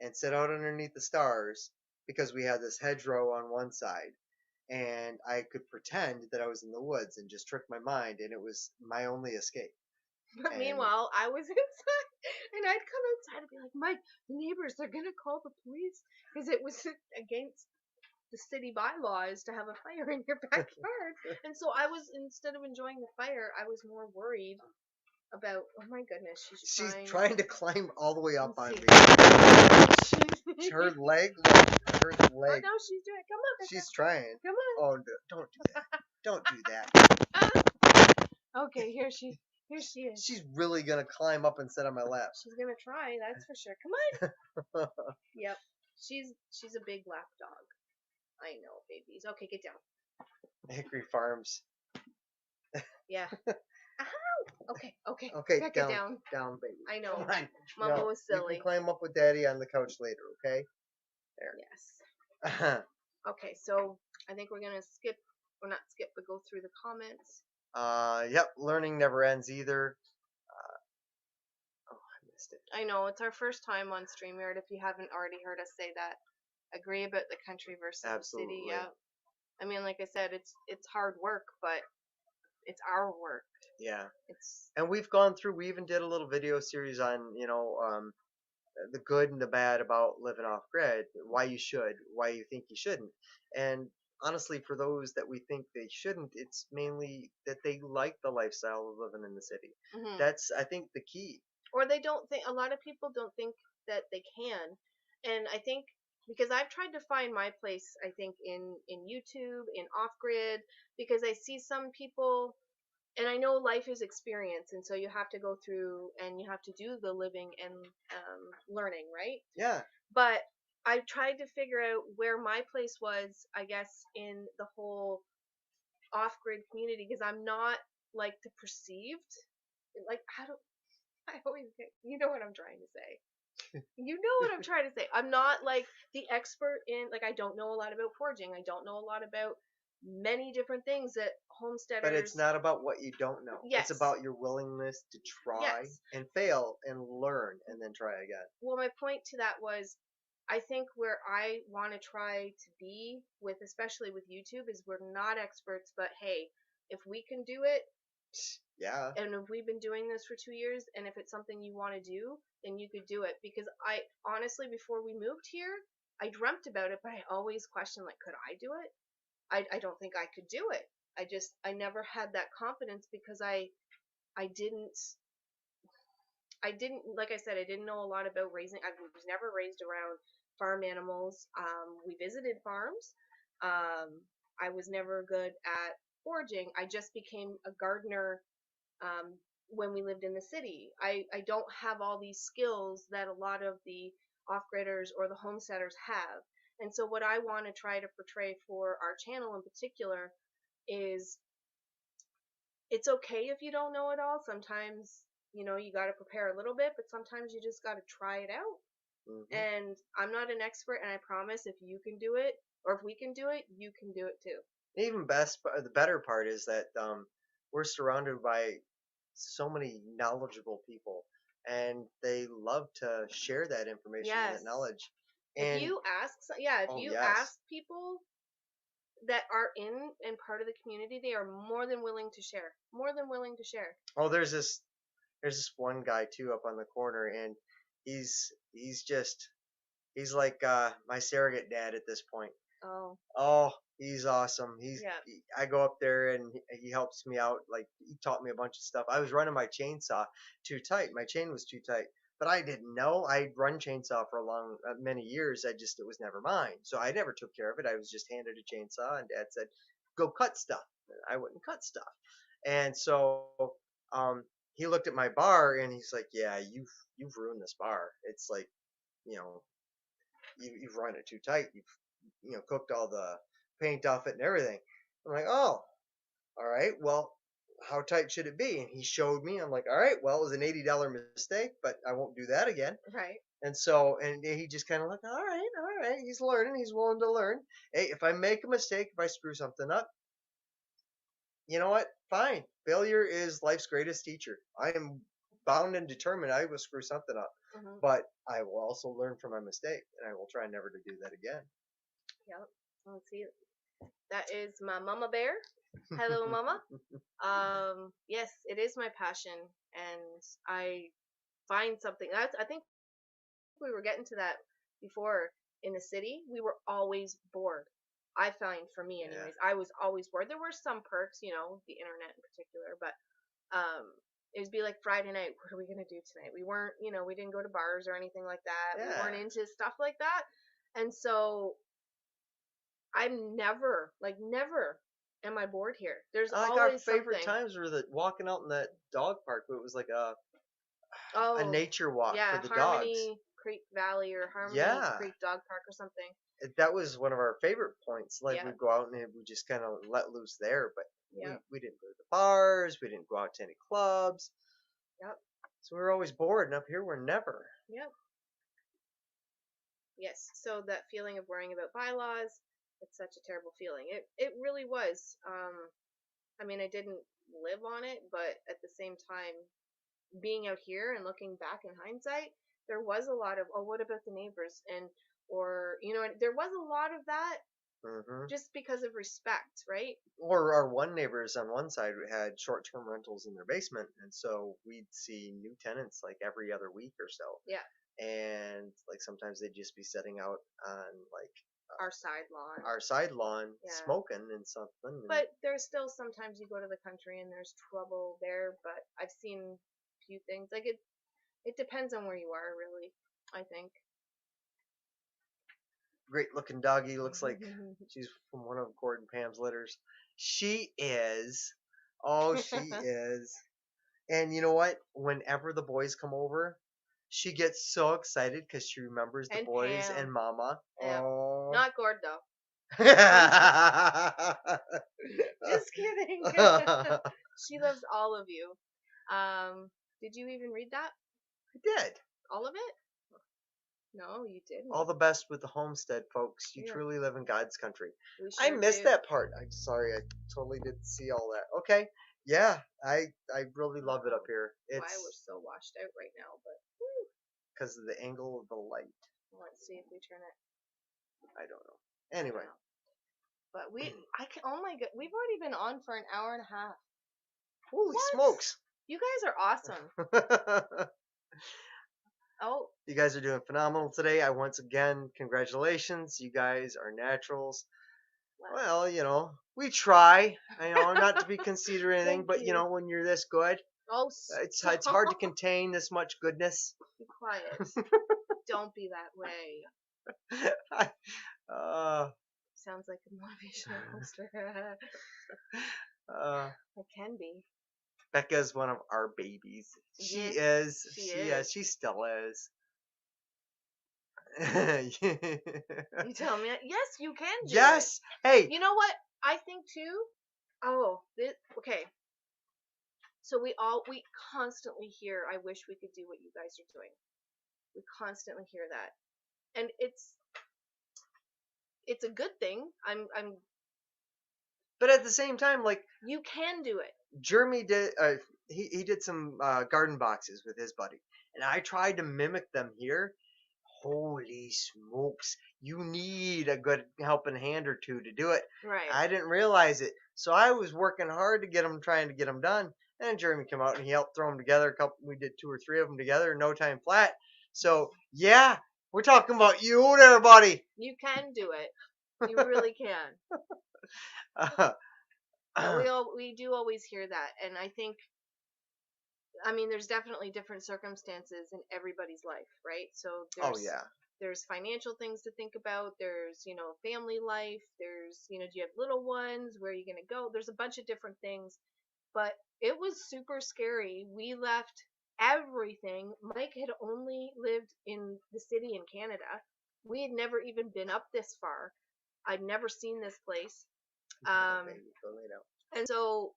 and sit out underneath the stars because we had this hedgerow on one side, and I could pretend that I was in the woods and just trick my mind, and it was my only escape. But And meanwhile, I was inside, and I'd come outside and be like, Mike, the neighbors, they're gonna call the police because it was against the city bylaws to have a fire in your backyard. And so I was, instead of enjoying the fire, I was more worried about, oh my goodness, she's she's trying. trying to climb all the way up on Let's me. see. Her leg, her Oh leg. no, she's doing it. Come on, She's trying. come on. Oh, no, don't do that. Don't do that. Okay, here she is. She's really gonna climb up and sit on my lap. She's gonna try, that's for sure. Come on. Yep. She's a big lap dog. I know, babies. Okay, get down. Hickory Farms. Yeah. Ow! Okay. Okay, Get down, down. baby. I know. Come on. Mama No, was you silly. can climb up with Daddy on the couch later, okay? Yes. Okay, so I think we're gonna skip, or not skip, but go through the comments. Yep. Learning never ends either. Oh, I missed it. I know it's our first time on StreamYard. If you haven't already heard us say that, agree about the country versus Absolutely. the city. Yeah. I mean, like I said, it's hard work, but it's our work. Yeah. It's And we've gone through. We even did a little video series on the good and the bad about living off grid, why you should, why you think you shouldn't. And honestly, for those that we think they shouldn't, it's mainly that they like the lifestyle of living in the city. mhm. That's, I think, the key. Or they don't think, a lot of people don't think that they can. And I think because I've tried to find my place, I think in YouTube, in off grid, because I see some people, and I know life is experience, and so you have to go through and you have to do the living and learning, right? Yeah. But I tried to figure out where my place was, I guess, in the whole off grid community, because I'm not like the perceived, like I always get, you know what I'm trying to say. You know what I'm trying to say. I'm not like the expert in, like I don't know a lot about foraging. I don't know a lot about many different things that homesteaders. But it's not about what you don't know. Yes. It's about your willingness to try Yes. and fail and learn and then try again. Well, my point to that was I think where I want to try to be with, especially with YouTube, is we're not experts, but hey, if we can do it, Yeah. and if we've been doing this for 2 years, and if it's something you want to do, then you could do it. Because I honestly, before we moved here, I dreamt about it, but I always questioned, like, could I do it? I don't think I could do it. I never had that confidence because I didn't like I said, I didn't know a lot about raising. I was never raised around farm animals. We visited farms. I was never good at foraging. I just became a gardener um, when we lived in the city. I don't have all these skills that a lot of the off-gridders or the homesteaders have. And so what I want to try to portray for our channel in particular is it's okay if you don't know it all. Sometimes, you got to prepare a little bit, but sometimes you just got to try it out. Hmm. And I'm not an expert, and I promise if you can do it, or if we can do it, you can do it too. Even the better part is that we're surrounded by so many knowledgeable people, and they love to share that information and that Yes. knowledge. And If oh you yes, ask people that are in and part of the community, they are more than willing to share. More than willing to share. oh there's this one guy too up on the corner, and he's just he's like my surrogate dad at this point. Oh, Oh, he's awesome. yeah. I go up there and he helps me out. Like he taught me a bunch of stuff. I was running my chainsaw too tight. My chain was too tight, but I didn't know. I'd run chainsaw for a long many years. It was never mine, so I never took care of it. I was just handed a chainsaw, and Dad said, "Go cut stuff." And I wouldn't cut stuff, and so um, he looked at my bar and he's like, "Yeah, you've ruined this bar. It's like you know you've run it too tight. You've cooked all the paint off it and everything." I'm like, "Oh, all right. Well, how tight should it be?" And he showed me. I'm like, "All right. Well, it was an $80 mistake, but I won't do that again." Right. And he just kind of like, all right. He's learning. He's willing to learn. Hey, if I make a mistake, if I screw something up, you know what? Fine. Failure is life's greatest teacher. I am bound and determined I will screw something up, Mm-hmm. but I will also learn from my mistake, and I will try never to do that again. Yep. Let's see. That is my mama bear. Hello, mama. Yes, it is my passion, and I find something. I think we were getting to that before. In the city, we were always bored. I find, for me Yeah. anyways, I was always bored. There were some perks, the internet in particular, but it would be like Friday night. What are we gonna do tonight? We weren't, we didn't go to bars or anything like that. We Yeah. weren't into stuff like that, and so I'm never, like, never am I bored here. There's Like our always favorite something. times were the walking out in that dog park, but it was like a Oh, nature walk for yeah, the dogs. Harmony Creek Valley or Harmony Yeah, Creek Dog Park or something. that was one of our favorite points. Like Yeah, we'd go out and we just kind of let loose there, but yeah, we didn't go to the bars, we didn't go out to any clubs, yep, so we were always bored. And up here, we're never. yep, yes. So that feeling of worrying about bylaws, it's such a terrible feeling. It really was. I mean, I didn't live on it, but at the same time, being out here and looking back in hindsight, there was a lot of, oh, what about the neighbors? And, or, there was a lot of that Hmm. just because of respect, right? Or our one neighbors on one side had short-term rentals in their basement, and so we'd see new tenants like every other week or so. Yeah, And like sometimes they'd just be setting out on like our side lawn. our side lawn Yeah. smoking and something. And But there's still sometimes you go to the country and there's trouble there, but I've seen a few things. Like it depends on where you are, really, I think. great looking doggy, looks like she's from one of Gordon Pam's litters. She is. Oh, she is. And you know what? Whenever the boys come over, she gets so excited because she remembers the And boys Pam. and Mama. Yeah. Oh. Not Gord though. Just kidding. She loves all of you. Did you even read that? I did. All of it? No, you didn't. All the best with the homestead, folks. You Yeah. truly live in God's country. We I sure missed do. that part. I'm sorry. I totally didn't see all that. Okay. Yeah, I really love it up here. Why we're It's so washed out right now, but because of the angle of the light. Let's see if we turn it. I don't know. I don't Anyway, know. But oh my god, we've already been on for an hour and a half. holy What? smokes! You guys are awesome. Oh, You guys are doing phenomenal today. I once again, congratulations. You guys are naturals. well, Well, we try. Not to be conceited or anything, thank but you. when you're this good, Oh, it's hard to contain this much goodness. Be quiet. Don't be that way. uh, Sounds like a motivational poster. uh, It can be. Becca's one of our babies. She Yes, is. she She is. She still is. You tell me. Yes, you can do it. Yes. Hey. You know what? I think too. Oh, okay. So we constantly hear, "I wish we could do what you guys are doing." We constantly hear that, and it's a good thing. But at the same time, like You can do it. Jeremy did. He did some garden boxes with his buddy, and I tried to mimic them here. Holy smokes! You need a good helping hand or two to do it. Right. I didn't realize it, so I was working hard to trying to get them done. And Jeremy came out and he helped throw them together. We did 2 or 3 of them together in no time flat. So yeah, we're talking about you there, buddy. You can do it. You really can. But we do always hear that, and I think, there's definitely different circumstances in everybody's life, right? So Oh yeah. there's financial things to think about. There's, family life. There's, do you have little ones? Where are you going to go? There's a bunch of different things. But it was super scary. We left everything. Mike had only lived in the city in Canada. We had never even been up this far. I'd never seen this place. And so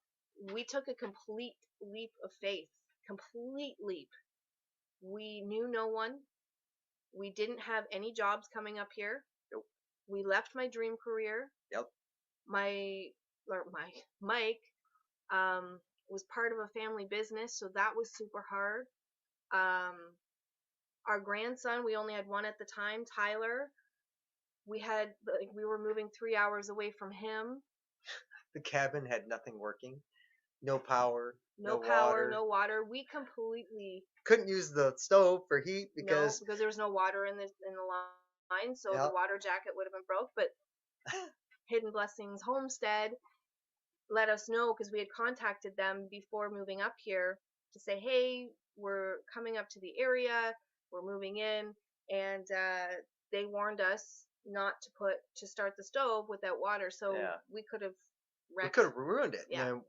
we took a complete leap of faith. Complete leap. We knew no one. We didn't have any jobs coming up here. Nope. We left my dream career. Yep. Mike was part of a family business, so that was super hard. Our grandson, we only had one at the time, Tyler. We were moving 3 hours away from him. The cabin had nothing working. No power. No power, no water. We completely couldn't use the stove for heat because there was no water in the line, so the water jacket would have been broke. But Hidden Blessings Homestead let us know, because we had contacted them before moving up here to say, hey, we're coming up to the area, we're moving in, and they warned us not to start the stove without water, so we could have ruined it. Yeah, and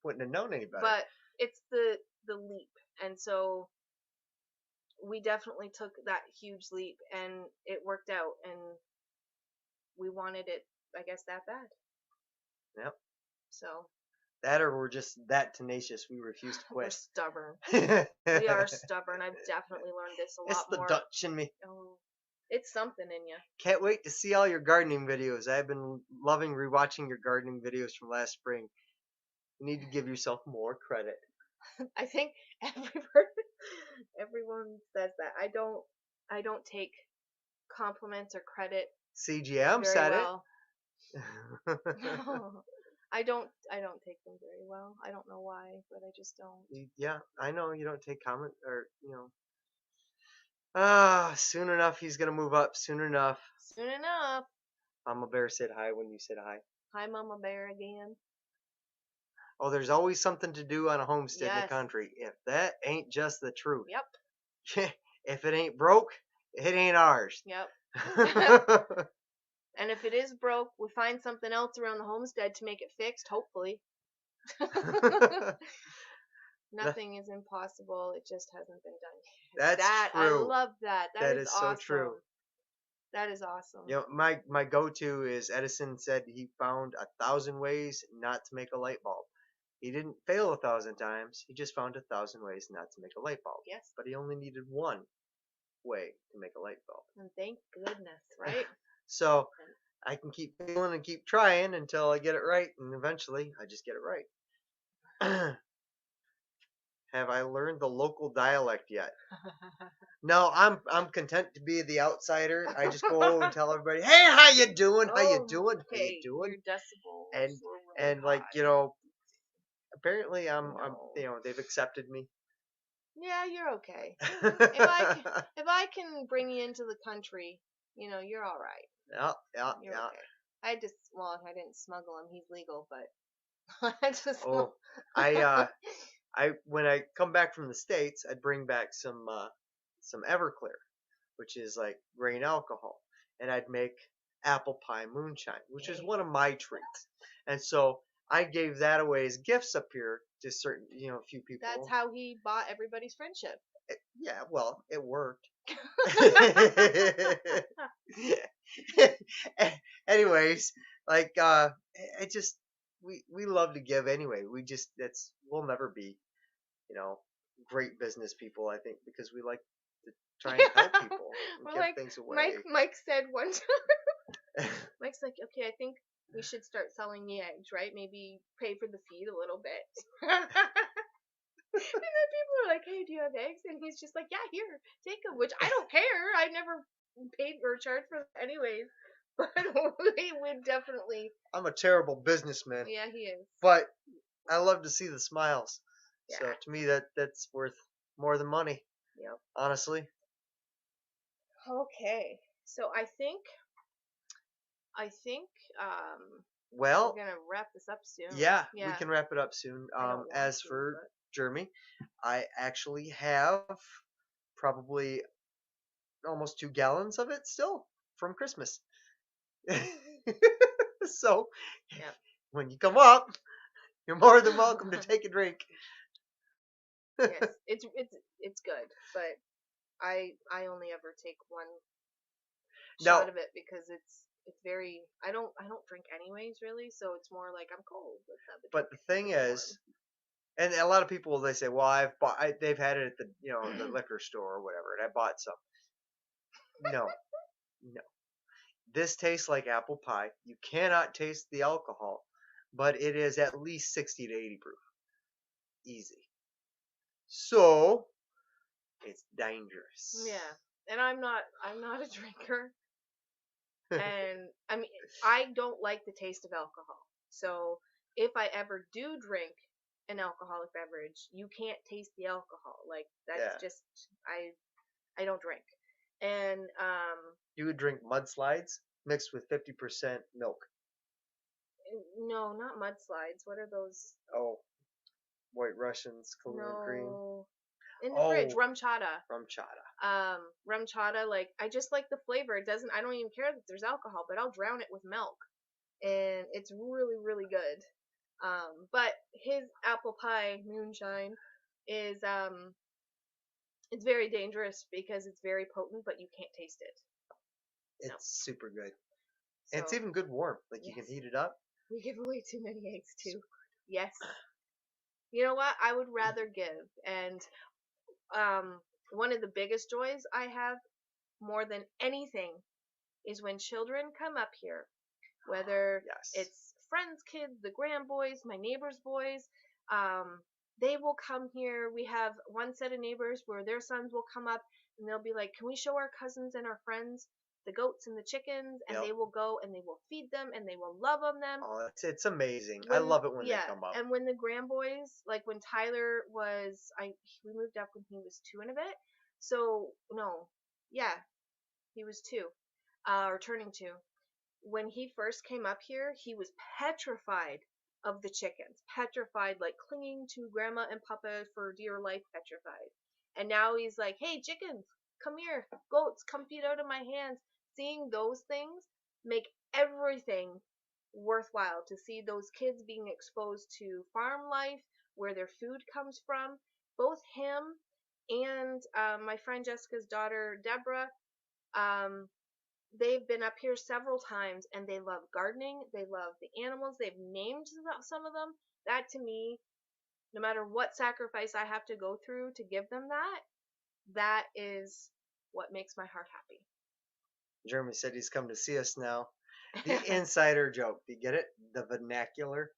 wouldn't have known any better. But it's the leap, and so we definitely took that huge leap, and it worked out, and we wanted it, I guess, that bad. Yep. So that, or we're just that tenacious, we refuse to quit. We're stubborn. We are stubborn. I've definitely learned this a lot more. It's the Dutch in me. Oh, it's something in you. Can't wait to see all your gardening videos. I've been loving rewatching your gardening videos from last spring. You need to give yourself more credit. I think everyone says that. I don't take compliments or credit. CGM said well. No, I don't take them very well. I don't know why, but I just don't. Yeah, I know you don't take comment, or soon enough he's gonna move up. Soon enough. Soon enough. Mama Bear said hi when you said hi. Hi, Mama Bear again. Oh, there's always something to do on a homestead in the country. If that ain't just the truth. Yep. If it ain't broke, it ain't ours. Yep. And if it is broke, we find something else around the homestead to make it fixed, hopefully. Nothing is impossible. It just hasn't been done yet. That's true. I love that. That is awesome. So true. That is awesome. My go-to is Edison said he found 1,000 ways not to make a light bulb. He didn't fail 1,000 times. He just found 1,000 ways not to make a light bulb. Yes. But he only needed one way to make a light bulb. And thank goodness, right? So I can keep failing and keep trying until I get it right, and eventually I just get it right. have I learned the local dialect yet. No, I'm content to be the outsider. I just go over and tell everybody, "Hey, how you doing? How you Oh, doing? How you okay. doing?" Your decibels And were really and like, high. apparently I'm No. they've accepted me. Yeah, you're okay. If if I can bring you into the country, you're all right. Yeah, yeah, You're yeah. okay. I didn't smuggle him. He's legal, but I just Oh, I when I come back from the States, I'd bring back some Everclear, which is like grain alcohol, and I'd make apple pie moonshine, which is okay. one of my treats. And so I gave that away as gifts up here to certain, a few That's people. how he bought everybody's friendship. Yeah, well, it worked. Anyways, like I just we love to give anyway. We just that's we'll never be, you know, great business people, I think, because we like to try and help people and We're give like things Mike. away. Mike said one time. Mike's like, okay, I think we should start selling the eggs, right? Maybe pay for the feed a little bit. And then people are like, hey, do you have eggs? And he's just like, yeah, here, take them. Which I don't care. I never paid or charged for them anyways. But we would definitely. I'm a terrible businessman, Yeah, he is. but I love to see the smiles. So Yeah. to me that's worth more than money, Yep. honestly. Okay. So I think um we're Well, gonna wrap this up soon. yeah, we Yeah. can wrap it up soon. I don't want As to, for but Jeremy, I actually have probably almost 2 gallons of it still from Christmas. So yeah. when you come up, you're more than welcome to take a drink. Yes. It's good, but I only ever take one Now, shot of it because it's very I don't drink anyways really, so it's more like I'm cold. Let's have a but drink the thing with the warm. is, and a lot of people they say, well, they've had it at the the liquor store or whatever, and I bought some. No, no. This tastes like apple pie. You cannot taste the alcohol, but it is at least 60 to 80 proof. Easy. So it's dangerous. Yeah. And I'm not a drinker, and I mean I don't like the taste of alcohol. So if I ever do drink an alcoholic beverage, you can't taste the alcohol. Like that's Yeah. just I don't drink. And You would drink mudslides mixed with 50% milk. no, not mudslides. What are those? Oh, White Russians, Kahlua Cream. No. In the fridge, Oh, rum chata. rum chata. Rum chata, like I just like the flavor. I don't even care that there's alcohol, but I'll drown it with milk. And it's really, really good. But his apple pie moonshine is it's very dangerous because it's very potent, but you can't taste it. No. It's super good. And it's So even good warm. Like you can yes. heat it up. We give away too many eggs too. Yes. You know what? I would rather give. And um one of the biggest joys I have more than anything is when children come up here, whether Yes. it's friends' kids, the grand boys, my neighbors' boys. Um, they will come here. We have one set of neighbors where their sons will come up and they'll be like, "Can we show our cousins and our friends the goats and the chickens?" And Yep. they will go and they will feed them and they will love on them. Oh, it's amazing. I When love it when they yeah, come up. and when the grand boys, like when Tyler was, we moved up when he was two and a bit. So no, yeah, he was two, or turning two. When he first came up here, he was petrified of the chickens, petrified, like clinging to grandma and papa for dear life, petrified. And now he's like, hey, chickens, come here, goats, come feed out of my hands. Seeing those things make everything worthwhile to see those kids being exposed to farm life, where their food comes from. Both him and my friend Jessica's daughter, Deborah, um, they've been up here several times and they love gardening. They love the animals. They've named some of them. That to me, no matter what sacrifice I have to go through to give them that, that is what makes my heart Jeremy said he's come to see us now. The happy. insider joke. Do you get it? The vernacular.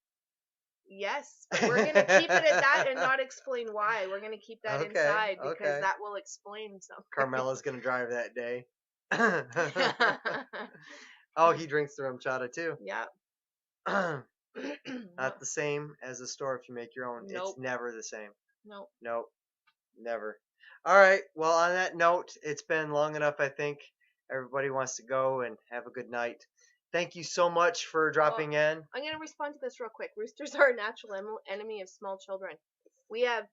Yes, but we're gonna keep it at that and not explain why. We're gonna keep that Okay, inside because okay. that will explain something. Carmela's gonna drive that day. Oh, he drinks the rum chata too. Yeah. Not No. the same as the store if you make your own. It's Nope. never the same. Nope. Nope, never. All right. Well, on that note, it's been long enough, I think. Everybody wants to go and have a good night. Thank you so much for Well, dropping in. I'm gonna respond to this real quick. Roosters are a natural enemy of small children. We have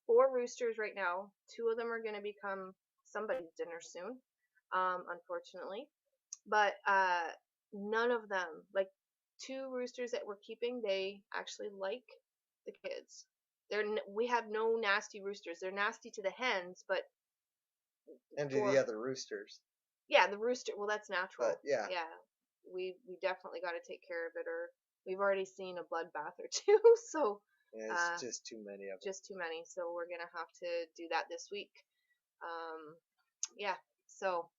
4 roosters right now. 2 of them are gonna become somebody's dinner soon, unfortunately. But none of them, like 2 roosters that we're keeping, they actually like the kids. We have no nasty roosters. They're nasty to the hens, but And to the for other roosters. yeah, the rooster. Well, that's But natural. yeah, Yeah, we definitely got to take care of it, or we've already seen a bloodbath or two. So yeah, it's uh, just too many of them. just too many. So we're gonna have to do that this week. Um, yeah. So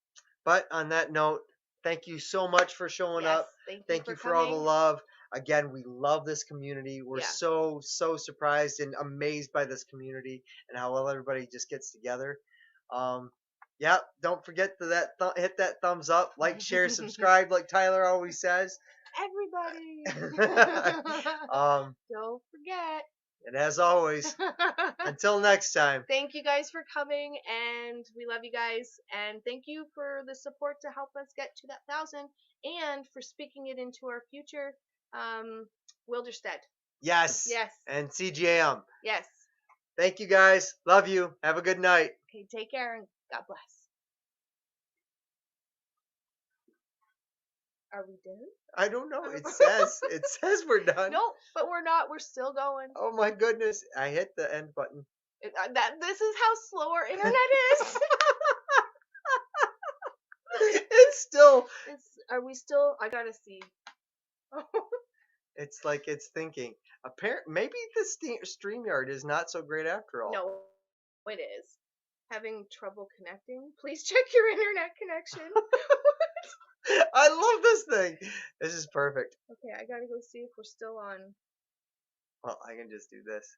But on that note, thank you so much for showing yes, up. thank you Thank for you for all the coming. love. Again, we love this community. We're Yeah. so, so surprised and amazed by this community and how well everybody just gets together. Um, yeah, don't forget to hit that thumbs up, like, share, subscribe, like Tyler always says. Everybody. um, Don't forget. and as always, until next time. Thank you guys for coming, and we love you guys. And thank you for the support to help us get to that 1,000, and for speaking it into our future. Um, Wilderstead. Yes. Yes. And CGM. Yes. Thank you guys. Love you. Have a good night. Okay, take care and God bless. Are we done? I don't know. It says we're done. No, but we're not. We're still going. Oh my goodness. I hit the end button. This is how slow our internet is. It's still Are we still? I gotta see. it's like it's thinking. Maybe the StreamYard is not so great after all. No, it is. Having trouble connecting? Please check your internet connection. I love this thing. This is perfect. Okay, I gotta go see if we're still on. Well, I can just do this.